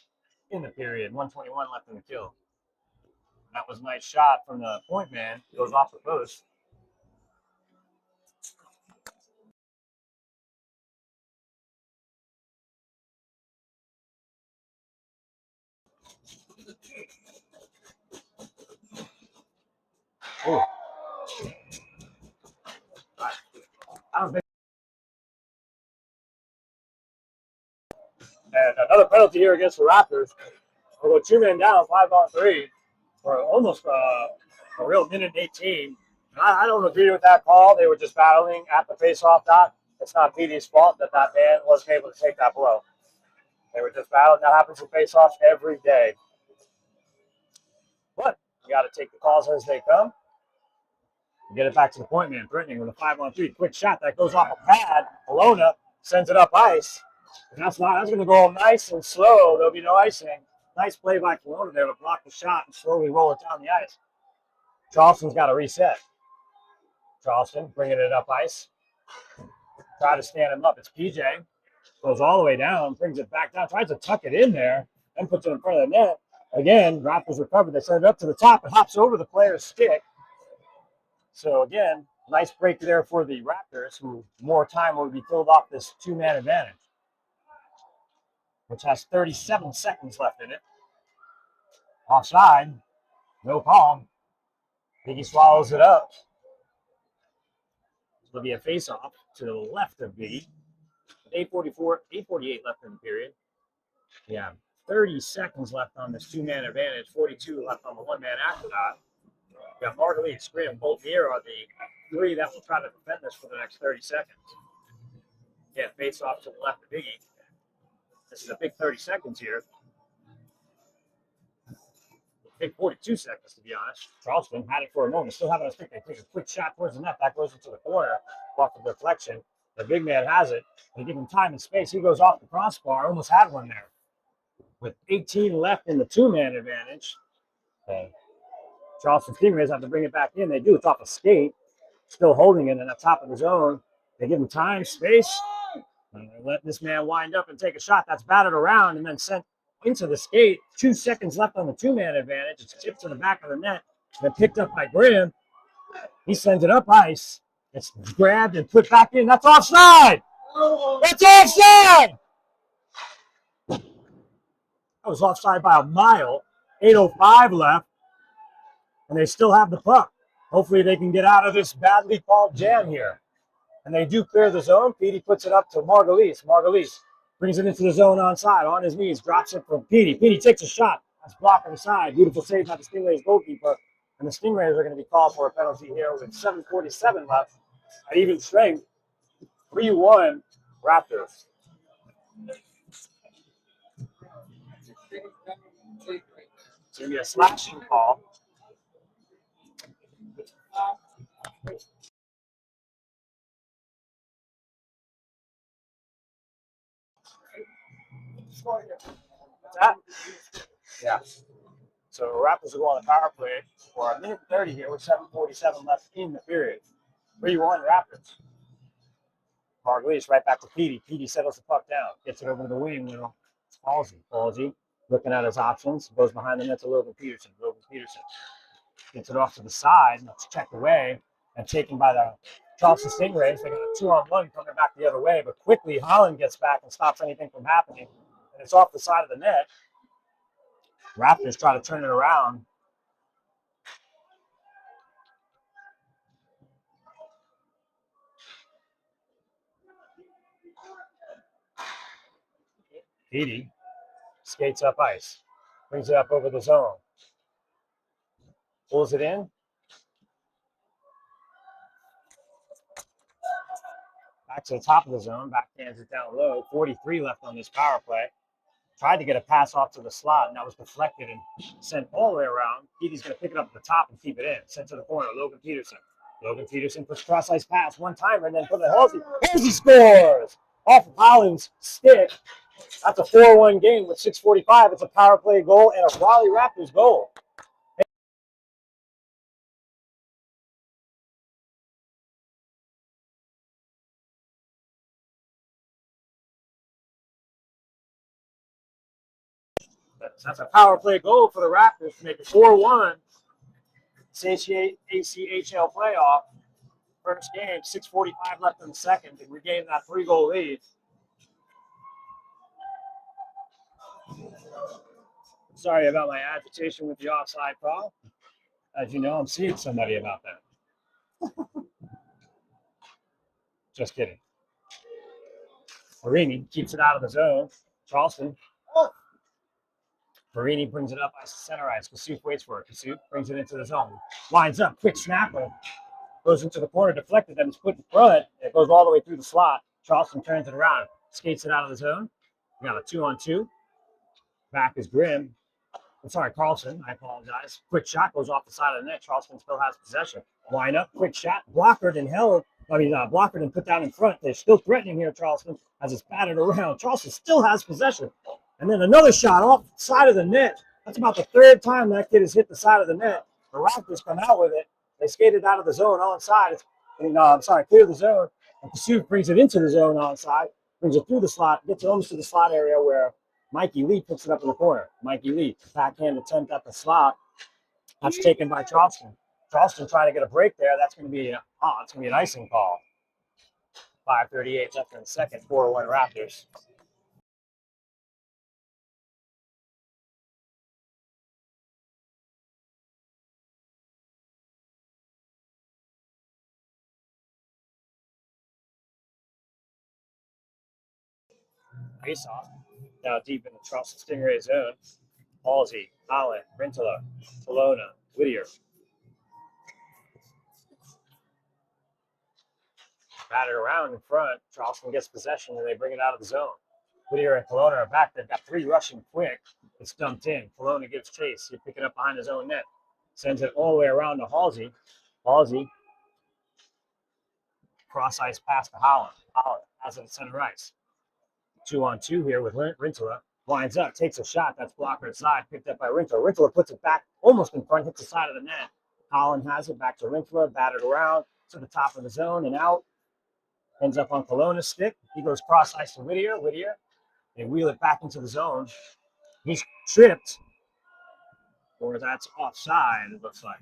A: in the period. 1:21 left in the kill. That was a nice shot from the point man. It goes off the post. Ooh. I don't think. And another penalty here against the Raptors. We'll go 2 men down, 5-on-3, for almost a real minute 18. I don't agree with that call. They were just battling at the face-off dot. It's not Petey's fault that man wasn't able to take that blow. They were just battling. That happens in face-offs every day. But you got to take the calls as they come. Get it back to the point man, threatening with a 5-on-3. Quick shot that goes off a pad. Alona sends it up ice. And that's going to go nice and slow. There'll be no icing. Nice play by Kelowna there to block the shot and slowly roll it down the ice. Charleston's got to reset. Charleston bringing it up ice. Try to stand him up. It's PJ. Goes all the way down, brings it back down, tries to tuck it in there, and puts it in front of the net. Again, Raptors recover. They send it up to the top. It hops over the player's stick. So again, nice break there for the Raptors, who more time will be filled off this two-man advantage, which has 37 seconds left in it. Offside, no call. Biggie swallows it up. It'll be a face-off to the left of Biggie. 8:48 left in the period. Yeah, 30 seconds left on this two-man advantage, 42 left on the one-man after that. We got Marguerite, Scrim, both here are the three that will try to defend this for the next 30 seconds. Yeah, face off to the left of Biggie. This is a big 30 seconds here. Big 42 seconds, to be honest. Charleston had it for a moment, still having a stick. They take a quick shot towards the net. That goes into the corner off the deflection. The big man has it. They give him time and space. He goes off the crossbar. Almost had one there. With 18 left in the two-man advantage, Charleston Stingrays have to bring it back in. They do. It's off a skate. Still holding it in the top of the zone. They give him time, space. And they let this man wind up and take a shot. That's batted around and then sent into the skate. 2 seconds left on the two-man advantage. It's tipped to the back of the net. Then picked up by Graham. He sends it up ice. It's grabbed and put back in. That's offside! That's offside! That was offside by a mile. 8:05 left. And they still have the puck. Hopefully they can get out of this badly called jam here. And they do clear the zone. Petey puts it up to Margulies. Margulies brings it into the zone onside. On his knees, drops it from Petey. Petey takes a shot. That's blocked on the side. Beautiful save by the Stingrays goalkeeper. And the Stingrays are going to be called for a penalty here with 7:47 left at even strength. 3-1 Raptors. It's going to be a slashing call. What's that? Yeah. So Raptors will go on the power play for a minute 30 here with 7:47 left in the period. 3-1 Raptors. Margulies right back to Petey. Petey settles the puck down. Gets it over to the wing. It's Halsey. Looking at his options. Goes behind the net to Logan Peterson. Gets it off to the side. It's checked away and taken by the Charleston Stingrays. They got a 2-on-1 coming back the other way. But quickly, Holland gets back and stops anything from happening. And it's off the side of the net. Raptors try to turn it around. Petey skates up ice. Brings it up over the zone. Pulls it in. Back to the top of the zone. Backhands it down low. 43 left on this power play. Tried to get a pass off to the slot, and that was deflected and sent all the way around. Petey's going to pick it up at the top and keep it in. Sent to the corner. Logan Peterson puts cross-ice pass one-timer and then put it to Halsey. Halsey scores! Off of Holland's stick. That's a 4-1 game with 6:45. It's a power play goal and a Raleigh Raptors goal. That's a power play goal for the Raptors to make it 4-1. ACHL playoff. First game, 6:45 left in the second to regain that 3-goal lead. Sorry about my agitation with the offside call. As you know, I'm seeing somebody about that. Just kidding. Marini keeps it out of the zone. Charleston. Marini brings it up by center ice. Kasuf waits for it. Kasuf brings it into the zone. Lines up. Quick snapper. Goes into the corner. Deflected. Then it's put in front. It goes all the way through the slot. Charleston turns it around. Skates it out of the zone. We got a 2-on-2. Back is Grimm. I'm sorry, Carlson. I apologize. Quick shot goes off the side of the net. Charleston still has possession. Line up. Quick shot. Blockered and put down in front. They're still threatening here, Charleston, as it's batted around. Charleston still has possession. And then another shot off the side of the net. That's about the third time that kid has hit the side of the net. The Raptors come out with it. They skated out of the zone onside. Clear the zone. And Kasuf brings it into the zone onside. brings it through the slot, gets it almost to the slot area where Mikey Lee picks it up in the corner. Mikey Lee, backhand attempt at the slot. That's taken by Charleston. Charleston trying to get a break there. That's going to be an icing call. 5:38 left in the second. 4-1 Raptors. Face off. Now deep in the Charleston Stingrays zone. Halsey, Holland, Rintala, Kelowna, Whittier. Batted around in front. Charleston gets possession and they bring it out of the zone. Whittier and Kelowna are back. They've got three rushing quick. It's dumped in. Kelowna gives chase. He's picking up behind his own net. Sends it all the way around to Halsey. Halsey. Cross ice pass to Holland. Holland has it at center ice. 2-on-2 here with Rintala. Winds up, takes a shot. That's blocker side, picked up by Rintala. Rintala puts it back almost in front, hits the side of the net. Holland has it back to Rintala, batted around to the top of the zone and out. Ends up on Kelowna's stick. He goes cross ice to Whittier. Whittier. They wheel it back into the zone. He's tripped. Or that's offside, it looks like.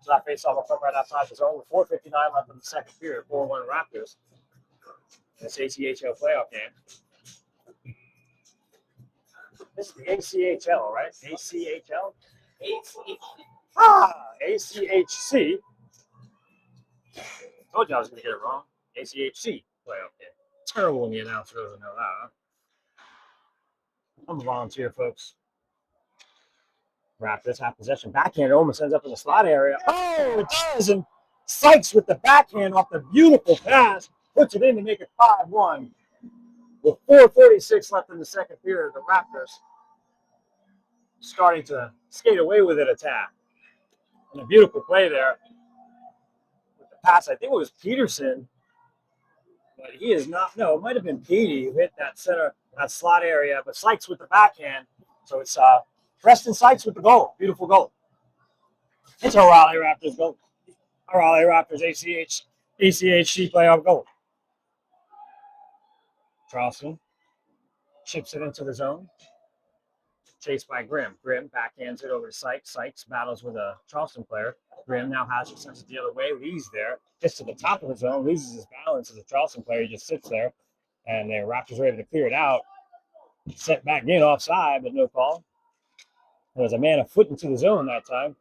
A: So that face-off will come right outside the zone with 4:59 left in the second period. 4-1 Raptors. This ACHL playoff game. This is the ACHL, right? ACHL? ACHC. Told you I was going to get it wrong. ACHC playoff game. Terrible when the announcer doesn't know that, huh? I'm a volunteer, folks. Raptors have possession. Backhand almost ends up in the slot area. Oh, it does. And Sykes with the backhand off the beautiful pass puts it in to make it 5-1. With 4:46 left in the second period, the Raptors starting to skate away with an attack. And a beautiful play there with the pass. I think it was Peterson, but he is not. No, it might have been Petey who hit that center, that slot area. But Sykes with the backhand. So it's Preston Sykes with the goal. Beautiful goal. It's a Raleigh Raptors goal. A Raleigh Raptors ACHC playoff goal. Charleston chips it into the zone. Chased by Grimm. Grimm backhands it over to Sykes. Sykes battles with a Charleston player. Grimm now has it, sends it the other way. Lee's there. Gets to the top of the zone. Loses his balance as a Charleston player. He just sits there. And the Raptors are able to clear it out. Sent back in offside, but no call. There was a man a foot into the zone that time.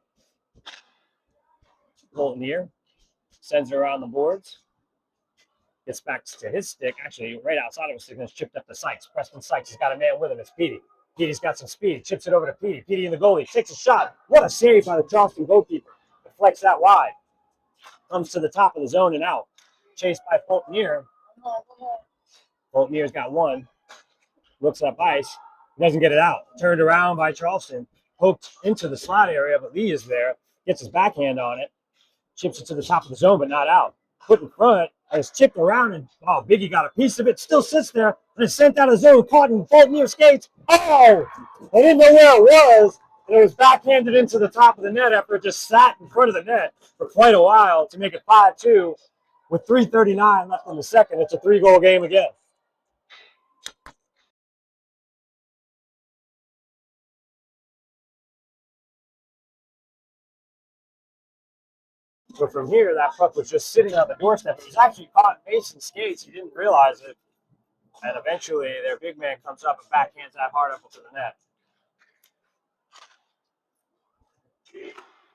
A: Colton here sends it around the boards. Gets back to his stick. Actually, right outside of his stick, and it's chipped up to Sykes. Preston Sykes has got a man with him. It's Petey. Petey's got some speed. Chips it over to Petey. Petey in the goalie. Takes a shot. What a save by the Charleston goalkeeper. Deflects that wide. Comes to the top of the zone and out. Chased by Fultonier. Fultonier's got one. Looks up ice. Doesn't get it out. Turned around by Charleston. Poked into the slot area, but Lee is there. Gets his backhand on it. Chips it to the top of the zone, but not out. Put in front. And it's chipped around, and Biggie got a piece of it. Still sits there, and it's sent out of zone. Caught in Fultonier skates. Oh! I didn't know where it was. And it was backhanded into the top of the net after it just sat in front of the net for quite a while to make it 5-2 with 3:39 left in the second. It's a 3-goal game again. So from here, that puck was just sitting on the doorstep. It was actually caught facing skates. He didn't realize it. And eventually, their big man comes up and backhands that hard up into the net.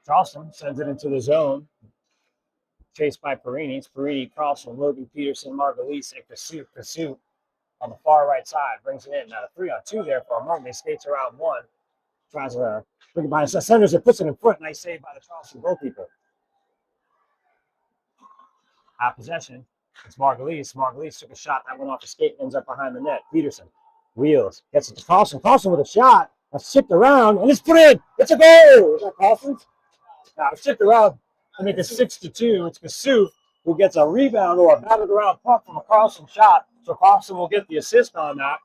A: Charleston sends it into the zone. Chased by Perini. It's Perini, Carlson, Logan Peterson, Margulies, and Kasut on the far right side. Brings it in. Now a 3-on-2 there for a moment. He skates around one. Tries to bring it by his centers and puts it in front. Nice save by the Charleston goalkeeper. Half possession. It's Margulies. Margulies took a shot. That went off the skate and ends up behind the net. Peterson wheels. Gets it to Carlson. Carlson with a shot. That's chipped around. And it's put in. It's a goal. Is that Carlson's? Now it's chipped around to make it 6-2. It's Kasut who gets a rebound or a battered around puck from a Carlson shot. So Carlson will get the assist on that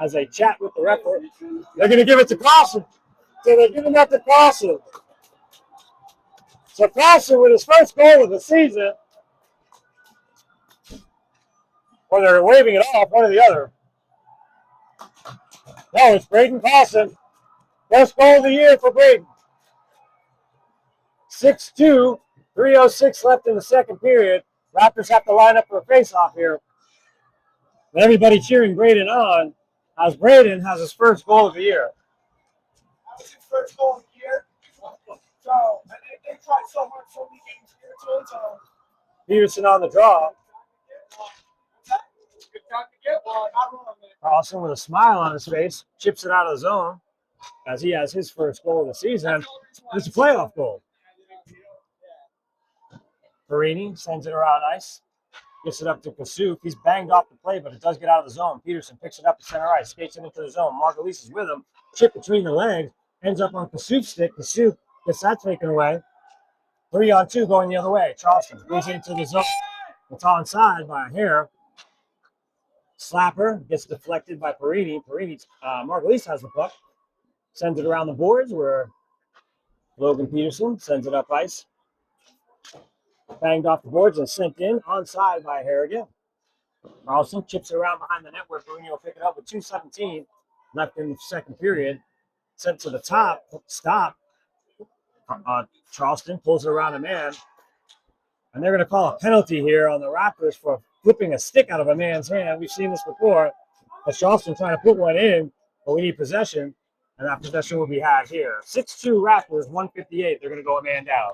A: as they chat with the referee. They're going to give it to Carlson. So they're giving that to Carlson. So Charleston with his first goal of the season. Or they're waving it off, one or the other. No, it's Braden Carlson. First goal of the year for Braden. 6-2, 3:06 left in the second period. Raptors have to line up for a face-off here. And everybody cheering Braden on as Braden has his first goal of the year.
B: That's his first goal of the year. So, they tried so hard, so many games here, so.
A: Peterson on the draw.
B: Good time to get one.
A: Carlson with a smile on his face chips it out of the zone as he has his first goal of the season. It's a playoff goal. Perini sends it around ice. Gets it up to Kasuk. He's banged off the play, but it does get out of the zone. Peterson picks it up at center ice, skates it into the zone. Margulies is with him. Chip between the legs. Ends up on Kasuk's stick. Kasuk gets that taken away. 3-on-2 going the other way. Charleston goes into the zone. It's onside by a hair. Slapper gets deflected by Perini. Margulies has the puck. Sends it around the boards where Logan Peterson sends it up ice. Banged off the boards and sent in. Onside by a hair again. Carlson chips it around behind the net where Perini will pick it up with 2:17 left in the second period. Sent to the top. Stop. Charleston pulls it around a man. And they're going to call a penalty here on the Raptors for flipping a stick out of a man's hand. We've seen this before. But Charleston trying to put one in, but we need possession. And that possession will be had here. 6-2 Raptors, 158. They're going to go a man down.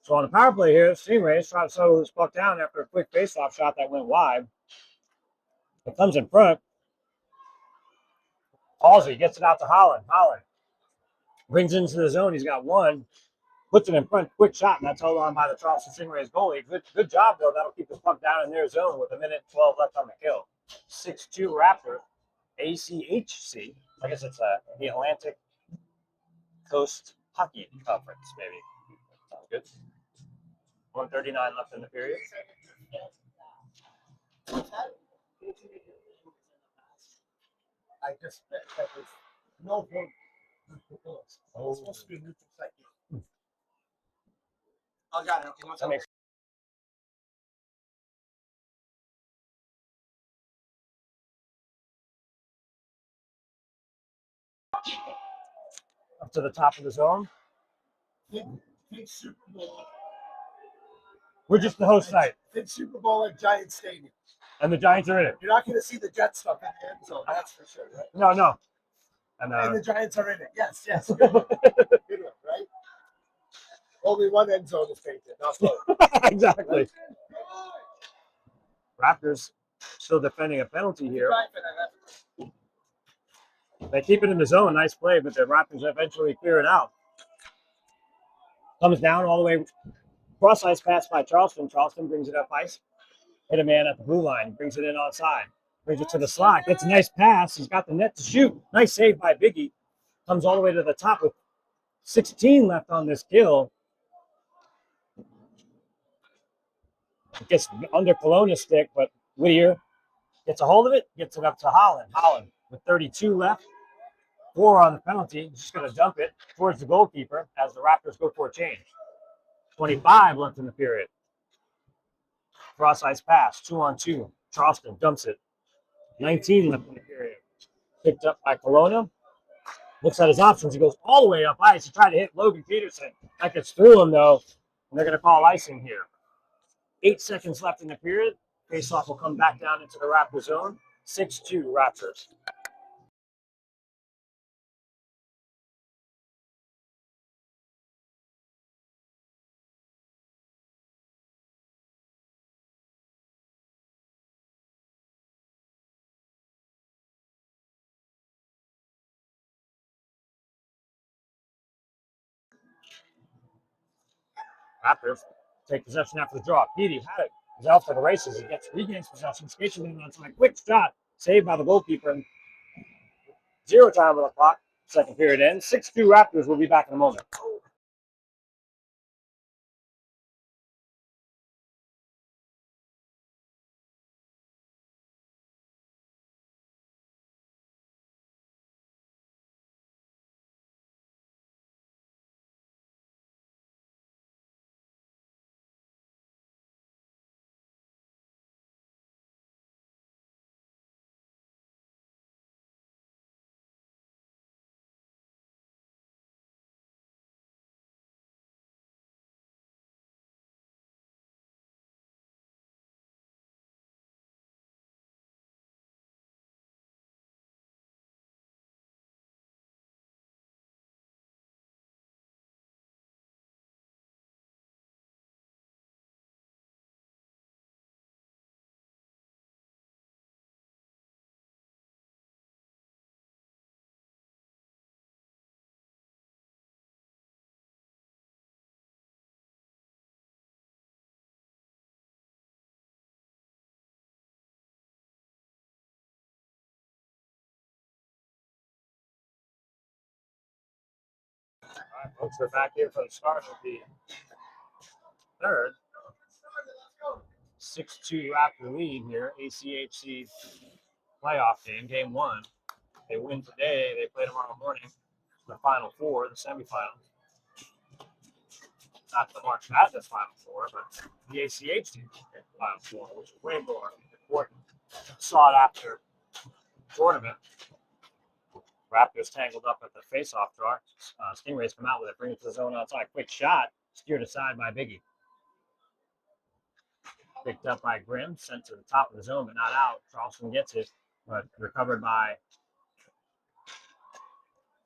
A: So on the power play here, Stingrays trying to slow this puck down after a quick faceoff shot that went wide. It comes in front. Halsey gets it out to Holland. Holland brings it into the zone. He's got one. Puts it in front. Quick shot, and that's held on by the Charleston Stingrays goalie. Good job, though. That'll keep the puck down in their zone with 1:12 left on the kill. 6-2 Raptors. ACHC. I guess it's the Atlantic Coast Hockey Conference, maybe. Sounds good. 1:39 left in the period.
B: I just that was no point. Oh. It's supposed to be a neutral site. Oh, got it. Okay,
A: Up to the top of the zone.
B: Big Super Bowl.
A: We're just the host site.
B: Big Super Bowl at Giant Stadium.
A: And the Giants are in it.
B: You're not going to see the Jet stuff in the end zone, that's for sure, right?
A: No.
B: And the Giants are in it. Yes. Good one. Good one, right? Only one end zone is painted, not both.
A: Exactly. Raptors still defending a penalty here. They keep it in the zone. Nice play, but the Raptors eventually clear it out. Comes down all the way. Cross ice pass by Charleston. Charleston brings it up ice. Hit a man at the blue line. Brings it in onside. Brings it to the slot. Gets a nice pass. He's got the net to shoot. Nice save by Biggie. Comes all the way to the top with 16 left on this kill. It gets under Cologna's stick, but Whittier gets a hold of it. Gets it up to Holland. Holland with 32 left. 4 on the penalty. Just going to dump it towards the goalkeeper as the Raptors go for a change. 25 left in the period. Cross ice pass, 2-on-2. Charleston dumps it. 19 left in the period. Picked up by Cologna. Looks at his options. He goes all the way up ice. He tried to hit Logan Peterson. That gets through him, though. And they're going to call icing here. 8 seconds left in the period. Faceoff will come back down into the Raptor zone. 6-2 Raptors. Raptors take possession after the draw. Petey had it. He's out for the races. He regains possession. Skates it in on time. Quick shot. Saved by the goalkeeper. 0 time on the clock. Second period ends. 6-2 Raptors. Will be back in a moment. All right, folks, we're back here for the start of the third. 6-2 Raptor lead here. ACHC playoff game, game 1. They win today. They play tomorrow morning. The Final Four, the semifinals. Not the March Madness Final Four, but the ACHC Final Four, which is way more important, sought after tournament. Raptors tangled up at the face-off draw. Stingrays come out with it, bring it to the zone outside. Quick shot, steered aside by Biggie. Picked up by Grimm, sent to the top of the zone, but not out. Charleston gets it, but recovered by,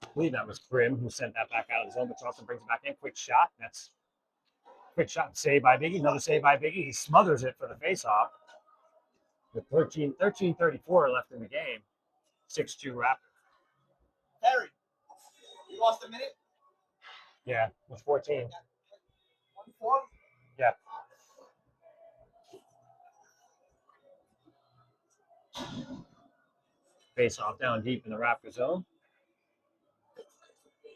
A: I believe that was Grimm who sent that back out of the zone, but Charleston brings it back in. Quick shot. That's quick shot, save by Biggie. Another save by Biggie. He smothers it for the face-off. With 13:34 left in the game. 6-2 Raptors.
B: Harry, you lost a minute?
A: Yeah, it was 14.
B: 1-4?
A: Yeah. Face off down deep in the Raptor zone.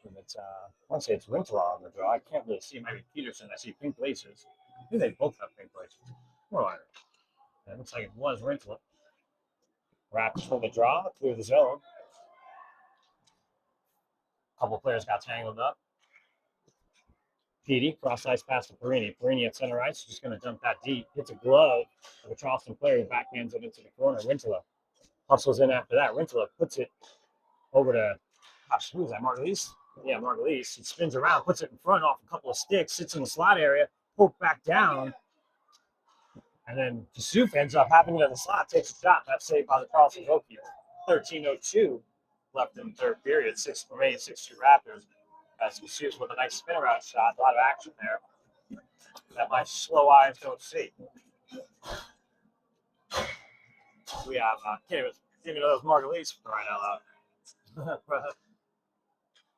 A: And it's I want to say it's Winkler on the draw. I can't really see. Maybe Peterson. I see pink laces. I think they both have pink laces. More like it. It looks like it was Winkler. Raptors from the draw through the zone. A couple players got tangled up. Petey, cross ice pass to Perini. Perini at center ice, just going to dump that deep. Hits a glove of a Charleston player who backhands it into the corner. Winkler hustles in after that. Winkler puts it over to, gosh, who is that, Margulies? Yeah, Margulies. He spins around, puts it in front off a couple of sticks, sits in the slot area, poked back down. And then Kasuf ends up happening to the slot, takes a shot. That's saved by the Charleston goalkeeper. 13:02 left in the third period. 6 remaining, 6-2 Raptors. As Kasuf with a nice spin around shot. A lot of action there that my slow eyes don't see. We have, can't even know those Margulies for crying out loud.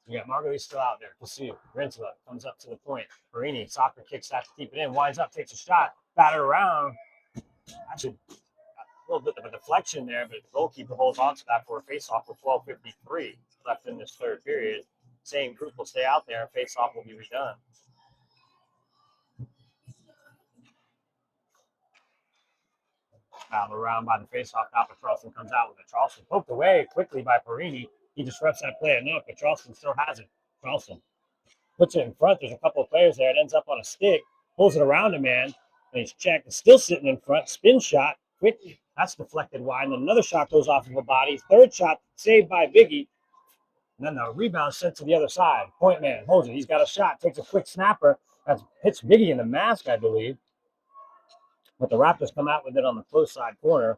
A: We got Margulies still out there. Kasuf, Rintala comes up to the point. Perini, soccer kicks that to keep it in. Winds up, takes a shot, batted around. Actually, a little bit of a deflection there, but the goalkeeper holds on to that for a face-off with 12:53 left in this third period. Same group will stay out there. Face-off will be redone. Fouled around by the face-off. Alpha Charleston comes out with it. Charleston poked away quickly by Perini. He disrupts that play enough, but Charleston still has it. Charleston puts it in front. There's a couple of players there. It ends up on a stick. Pulls it around a man. And he's checked. It's still sitting in front. Spin shot. Quick. That's deflected wide. And then another shot goes off of a body. Third shot saved by Biggie. And then the rebound sent to the other side. Point man holds it. He's got a shot. Takes a quick snapper. That hits Biggie in the mask, I believe. But the Raptors come out with it on the close side corner.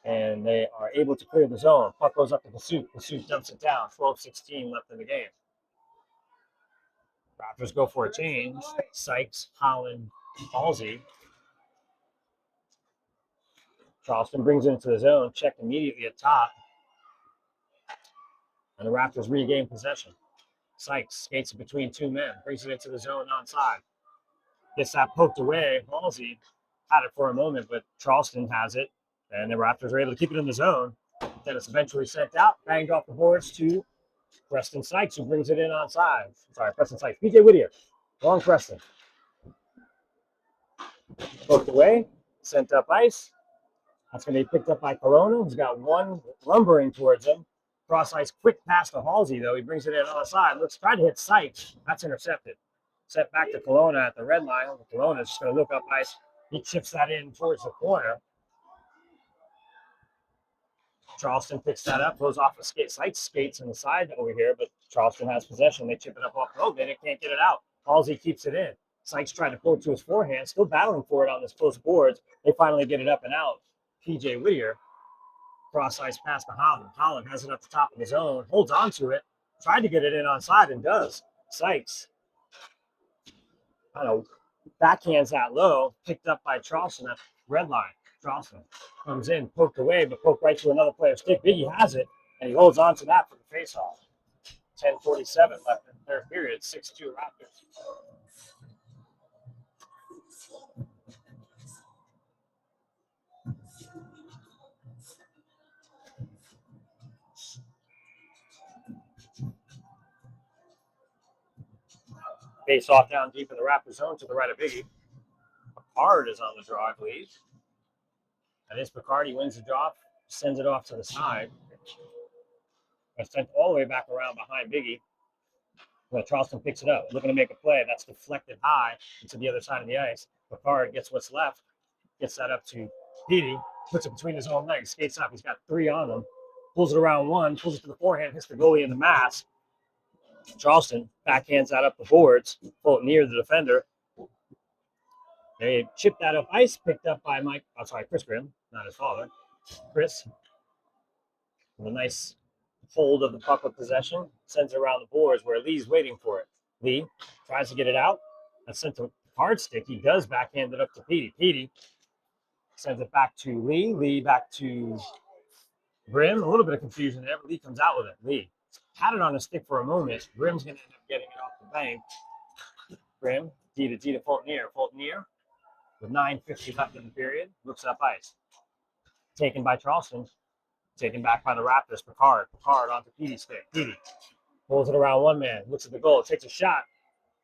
A: And they are able to clear the zone. Puck goes up to Kasuf. Kasuf dumps it down. 12:16 left in the game. Raptors go for a change. Sykes, Holland, Halsey. Charleston brings it into the zone. Checked immediately at top. And the Raptors regain possession. Sykes skates it between two men. Brings it into the zone onside. Gets that poked away. Halsey had it for a moment, but Charleston has it, and the Raptors are able to keep it in the zone. Then it's eventually sent out, banged off the boards to Preston Sykes, who brings it in on side. Sorry, Preston Sykes. PJ Whittier. Long Preston. Poked away, sent up ice. That's going to be picked up by Corona, who's got one lumbering towards him. Cross ice, quick pass to Halsey, though. He brings it in on the side. Looks, try to hit Sykes. That's intercepted. Set back to Kelowna at the red line. Kelowna's just going to look up ice. He chips that in towards the corner. Charleston picks that up, goes off a skate. Sykes skates on the side over here, but Charleston has possession. They chip it up off the road. They can't get it out. Halsey keeps it in. Sykes tried to pull it to his forehand, still battling for it on this close boards. They finally get it up and out. PJ Whittier, cross ice pass to Holland. Holland has it up the top of his own, holds on to it, tried to get it in on side and does. Sykes, I don't know, backhands that low, picked up by Charleston at red line. Charleston comes in, poked away, but poked right to another player's stick. Biggie has it, and he holds on to that for the faceoff. 10:47 left in the third period, 6-2 Raptors. Face off down deep in the Raptor zone to the right of Biggie. Picard is on the draw, I believe. That is Picard. He wins the draw, sends it off to the side. It's sent all the way back around behind Biggie. Well, Charleston picks it up, looking to make a play. That's deflected high to the other side of the ice. Picard gets what's left, gets that up to Petey, puts it between his own legs, skates up. He's got three on him, pulls it around one, pulls it to the forehand, hits the goalie in the mass. Charleston backhands that up the boards, pull it near the defender. They chip that up ice, picked up by Chris Grimm, not his father. Chris, with a nice hold of the puck with possession, sends it around the boards where Lee's waiting for it. Lee tries to get it out. That's sent to hard stick. He does backhand it up to Petey. Petey sends it back to Lee. Lee back to Grimm. A little bit of confusion there, but Lee comes out with it. Lee had it on his stick for a moment. Grimm's going to end up getting it off the bank. Grimm, D to Fultonier. Fultonier, with 9:50 left in the period, looks up ice. Taken by Charleston. Taken back by the Raptors. Picard onto Petey's stick. Petey pulls it around one man. Looks at the goal. Takes a shot.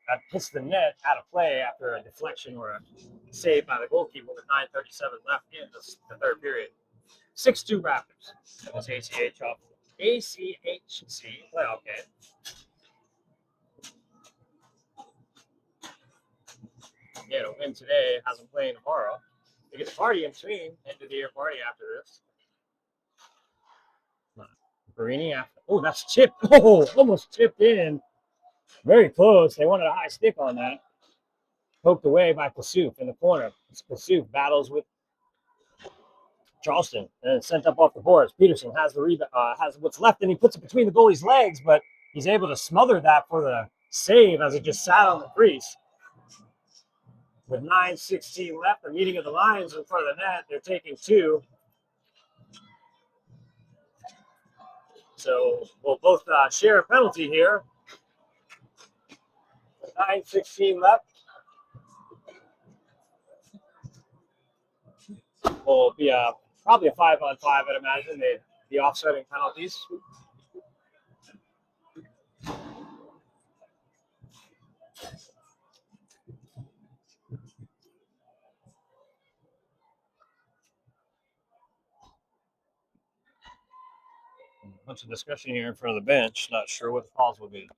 A: That hits the net out of play after a deflection or a save by the goalkeeper with 9:37 left in the third period. 6-2 Raptors. That's ACHC playoff game. Yeah, to win today, has them playing tomorrow. They get a party in between, end of the year party after this. Barini after. Oh, that's chipped. Oh, almost chipped in. Very close. They wanted a high stick on that. Poked away by Passouf in the corner. Passouf battles with Charleston and sent up off the boards. Peterson has the rebound, has what's left, and he puts it between the goalie's legs, but he's able to smother that for the save as it just sat on the crease. With 9:16 left, the meeting of the lines in front of the net. They're taking two. So we'll both share a penalty here. 9:16 left. Will be probably a 5-on-5, I'd imagine. The offsetting penalties. A bunch of discussion here in front of the bench. Not sure what the calls will be.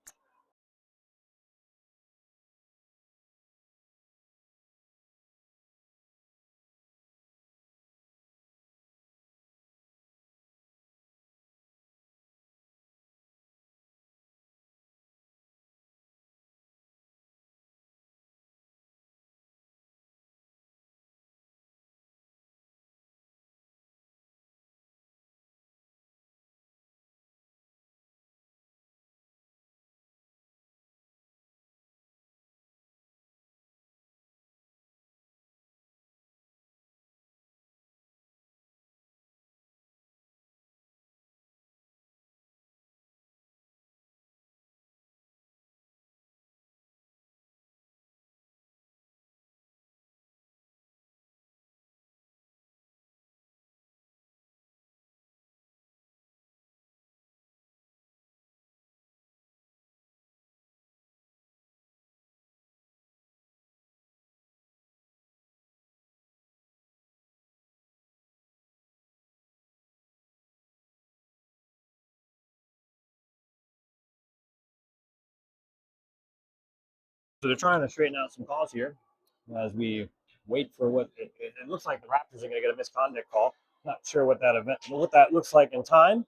A: So they're trying to straighten out some calls here as we wait for what it looks like. The Raptors are going to get a misconduct call. Not sure what that looks like in time.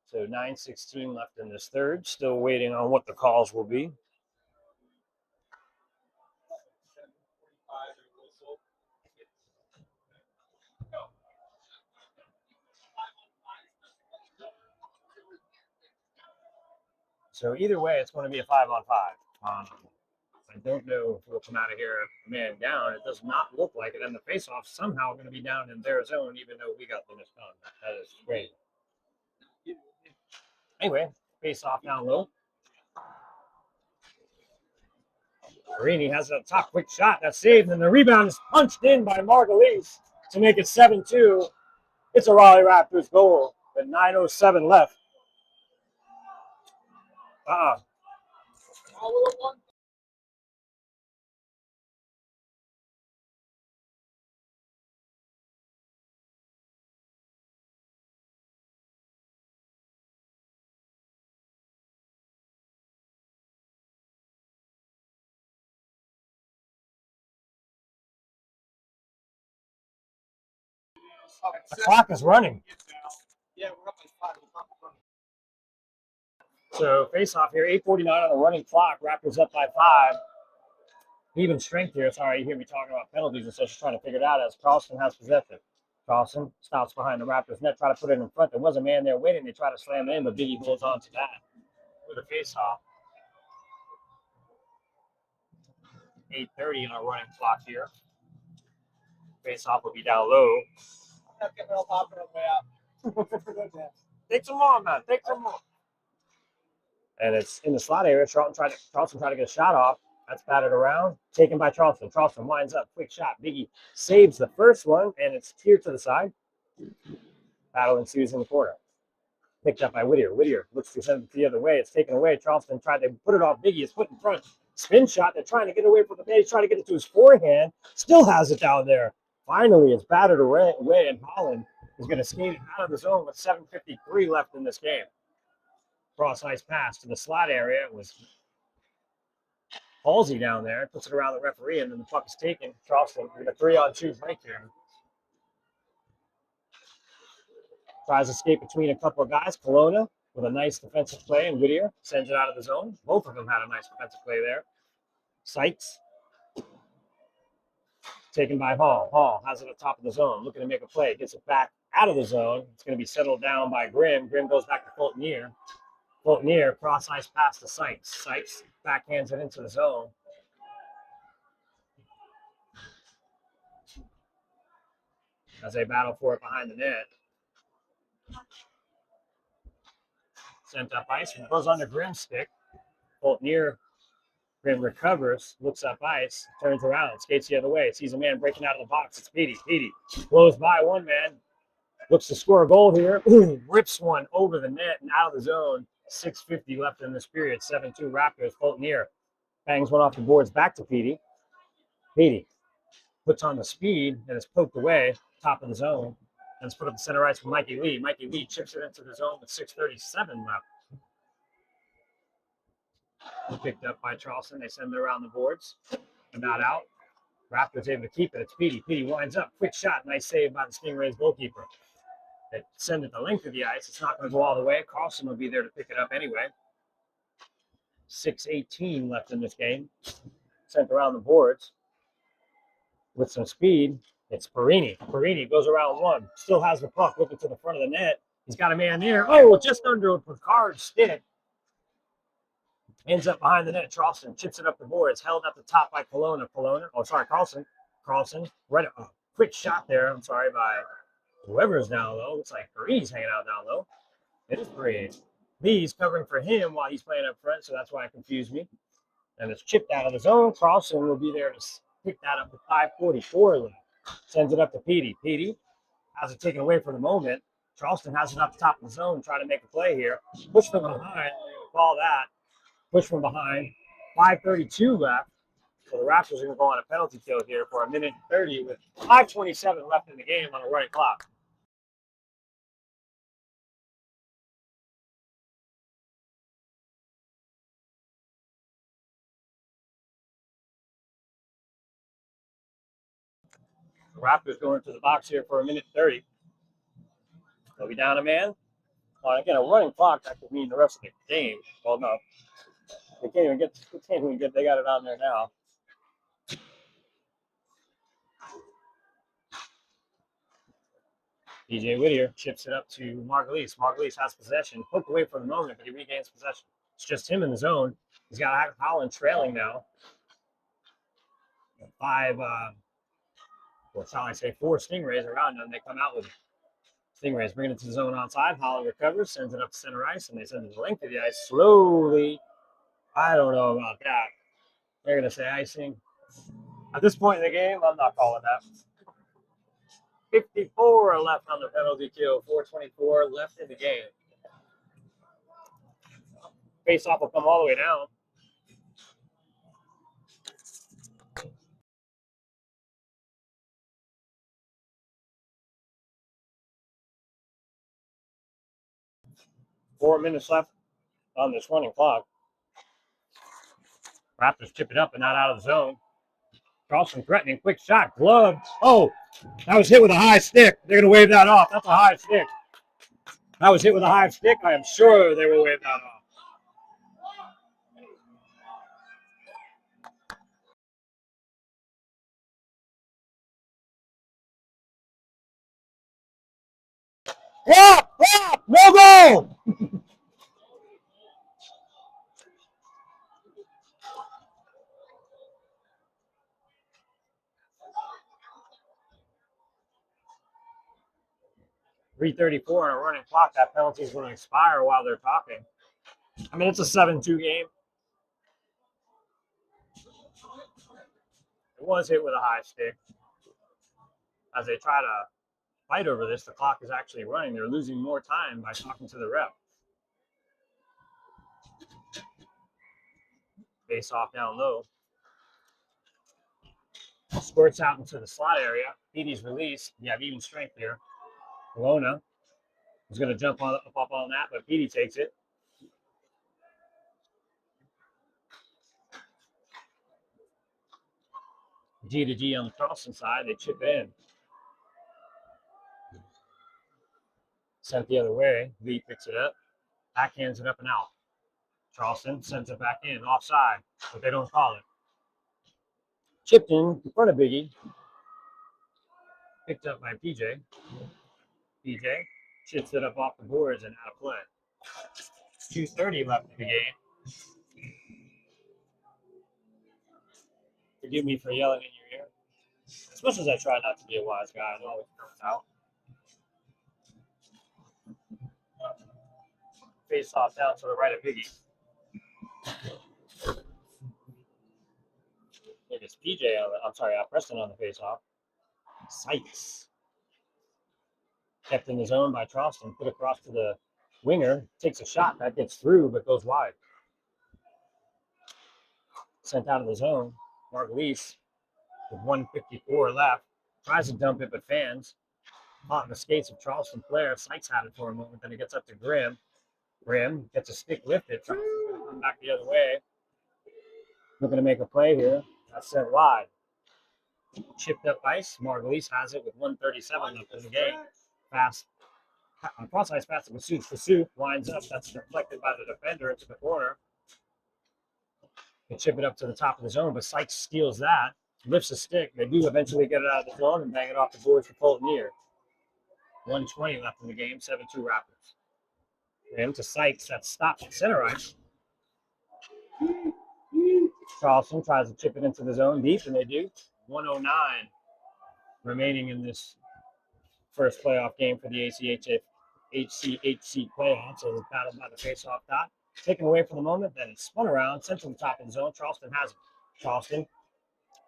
A: So 9:16 left in this third. Still waiting on what the calls will be. So either way, it's going to be a 5-on-5. I don't know if we'll come out of here a man down. It does not look like it. And the faceoff somehow going to be down in their zone, even though we got the misconduct. That is great. Anyway, faceoff down low. Marini has a top quick shot that's saved, and the rebound is punched in by Margulies to make it 7-2. It's a Raleigh Raptors goal with 9:07 left. The clock is running. So face-off here, 8:49 on the running clock. Raptors up by 5. Even strength here. Sorry, you hear me talking about penalties and such, trying to figure it out as Charleston has possession. Charleston stops behind the Raptors net, try to put it in front. There was a man there waiting. They try to slam it in, but Biggie holds on to that with a face-off. 8:30 on our running clock here. Face-off will be down low. Take some more, man. Take some more. And it's in the slot area. Charleston tried to get a shot off. That's batted around. Taken by Charleston. Charleston winds up. Quick shot. Biggie saves the first one, and it's tiered to the side. Battle ensues in the corner. Picked up by Whittier. Whittier looks to send it the other way. It's taken away. Charleston tried to put it off Biggie. It's put in front. Spin shot. They're trying to get away from the base. Trying to get it to his forehand. Still has it down there. Finally, it's battered away, and Holland is going to skate it out of the zone with 7:53 left in this game. Cross ice pass to the slot area. It was Halsey down there. Puts it around the referee, and then the puck is taken. Charleston with a 3-on-2 break here. Tries to escape between a couple of guys. Kelowna with a nice defensive play, and Whittier sends it out of the zone. Both of them had a nice defensive play there. Sykes taken by Hall. Hall has it at the top of the zone, looking to make a play. Gets it back out of the zone. It's going to be settled down by Grimm. Grimm goes back to Fultonier. Fultonier, cross ice pass to Sykes. Sykes backhands it into the zone. As they battle for it behind the net. Sent up ice. Goes under Grimm's stick. Fultonier. Grimm recovers, looks up ice, turns around, skates the other way, sees a man breaking out of the box. It's Petey. Petey blows by one man, looks to score a goal here, rips one over the net and out of the zone. 6:50 left in this period. 7-2 Raptors. Fultonier bangs one off the boards back to Petey. Petey puts on the speed and is poked away, top of the zone, and it's put up the center ice for Mikey Lee. Mikey Lee chips it into the zone with 6:37 left. Picked up by Charleston. They send it around the boards. They're not out. Raptors able to keep it. It's Petey. Petey winds up. Quick shot. Nice save by the Stingrays goalkeeper. They send it the length of the ice. It's not going to go all the way. Carlson will be there to pick it up anyway. 6:18 left in this game. Sent around the boards with some speed. It's Perini. Perini goes around one. Still has the puck looking to the front of the net. He's got a man there. Oh, just under a Picard stick. Ends up behind the net. Charleston chips it up the board. It's held at the top by Kelowna. Carlson. Carlson. Right, quick shot there. I'm sorry, by whoever is down low. Looks like Perini's hanging out down low. It is Perini. Lee's covering for him while he's playing up front, so that's why it confused me. And it's chipped out of the zone. Carlson will be there to pick that up with 5:44 left. Sends it up to Petey. Petey has it taken away for the moment. Charleston has it up the top of the zone, trying to make a play here. Push from behind. Call that. Push from behind. 5:32 left. So the Raptors are going to go on a penalty kill here for 1:30 with 5:27 left in the game on a running clock. Raptors going to the box here for 1:30. They'll be down a man. Again, a running clock, that could mean the rest of the game. Well, no. They can't even get, they got it on there now. DJ Whittier chips it up to Margulies. Margulies has possession. Poked away for the moment, but he regains possession. It's just him in the zone. He's got Holland trailing now. 4 Stingrays around him. They come out with Stingrays, bringing it to the zone onside. Holland recovers, sends it up to center ice, and they send it the length of the ice slowly. I don't know about that. They're going to say icing. At this point in the game, I'm not calling that. 54 left on the penalty kill. 4:24 left in the game. Face-off will come all the way down. Four minutes left on this running clock. Raptors chip it up and not out of the zone. Charleston threatening, quick shot, glove. Oh, that was hit with a high stick. They're going to wave that off. That's a high stick. That was hit with a high stick. I am sure they will wave that off. No goal! 3:34 on a running clock. That penalty is going to expire while they're talking. I mean, it's a 7-2 game. It was hit with a high stick. As they try to fight over this, the clock is actually running. They're losing more time by talking to the ref. Face off down low. Squirts out into the slot area. Petey's release. You have even strength here. Lona is going to jump up on that, but Petey takes it. G to G on the Charleston side. They chip it in. Sent the other way. Lee picks it up. Backhands it up and out. Charleston sends it back in. Offside, but they don't call it. Chipped in front of Biggie. Picked up by PJ. PJ chips it up off the boards and out of play. 2:30 left in the game. Forgive me for yelling in your ear. As much as I try not to be a wise guy, it always comes out. Face off down to the right of Biggie. It is PJ Preston on the face off. Sykes. Kept in the zone by Charleston. Put across to the winger. Takes a shot. That gets through, but goes wide. Sent out of the zone. Margulies with 1:54 left. Tries to dump it, but fans. Caught in the skates of Charleston player. Sykes had it for a moment. Then it gets up to Grimm. Grimm gets a stick lifted. Tries to come back the other way. Looking to make a play here. That's sent wide. Chipped up ice. Margulies has it with 1:37 left in the game. Fast. Cross ice pass to Pursuit. Pursuit winds up. That's deflected by the defender into the corner. They chip it up to the top of the zone, but Sykes steals that. Lifts a stick. They do eventually get it out of the zone and bang it off the boards for Colton here. 1:20 left in the game. 7-2 Raptors. And to Sykes, that's stopped at center ice. Charleston tries to chip it into the zone deep, and they do. 1:09 remaining in this first playoff game for the ACHC playoffs. So it's battled by the face-off dot. Taken away for the moment, then it's spun around, sent to the top of the zone. Charleston has it. Charleston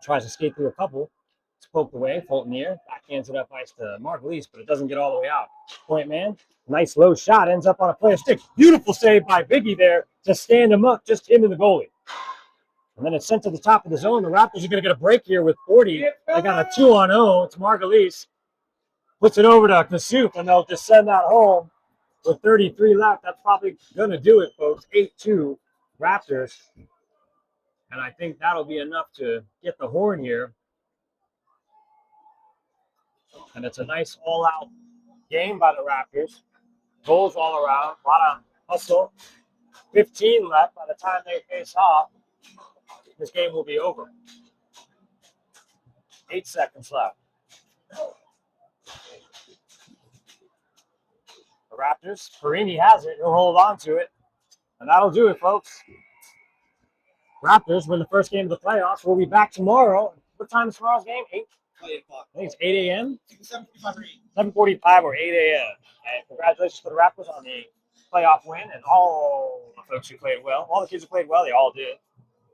A: tries to skate through a couple. It's poked away. Fulton here. Backhands it up ice to Margulies, but it doesn't get all the way out. Point man. Nice low shot. Ends up on a player stick. Beautiful save by Biggie there to stand him up. Just him and the goalie. And then it's sent to the top of the zone. The Raptors are going to get a break here with 40. They got a 2-on-0. It's Margulies. Puts it over to Kasuf, and they'll just send that home with 33 left. That's probably going to do it, folks. 8-2 Raptors. And I think that'll be enough to get the horn here. And it's a nice all-out game by the Raptors. Goals all around, a lot of hustle. 15 left by the time they face off. This game will be over. 8 seconds left. The Raptors, Perini has it. He'll hold on to it. And that'll do it, folks. Raptors win the first game of the playoffs. We'll be back tomorrow. What time is tomorrow's game? 8?
B: 8 o'clock.
A: I think it's 8 a.m.
B: 7:45 or 8.
A: 7:45 or 8 a.m. And congratulations to the Raptors on the playoff win and all the folks who played well. All the kids who played well, they all did.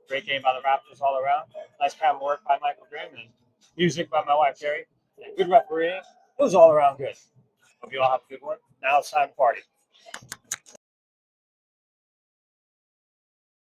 A: Great game by the Raptors all around. Nice camera work by Michael Grimm and music by my wife, Carrie. And good refereeing. It was all around good. Hope you all have a good one. Now it's time to party.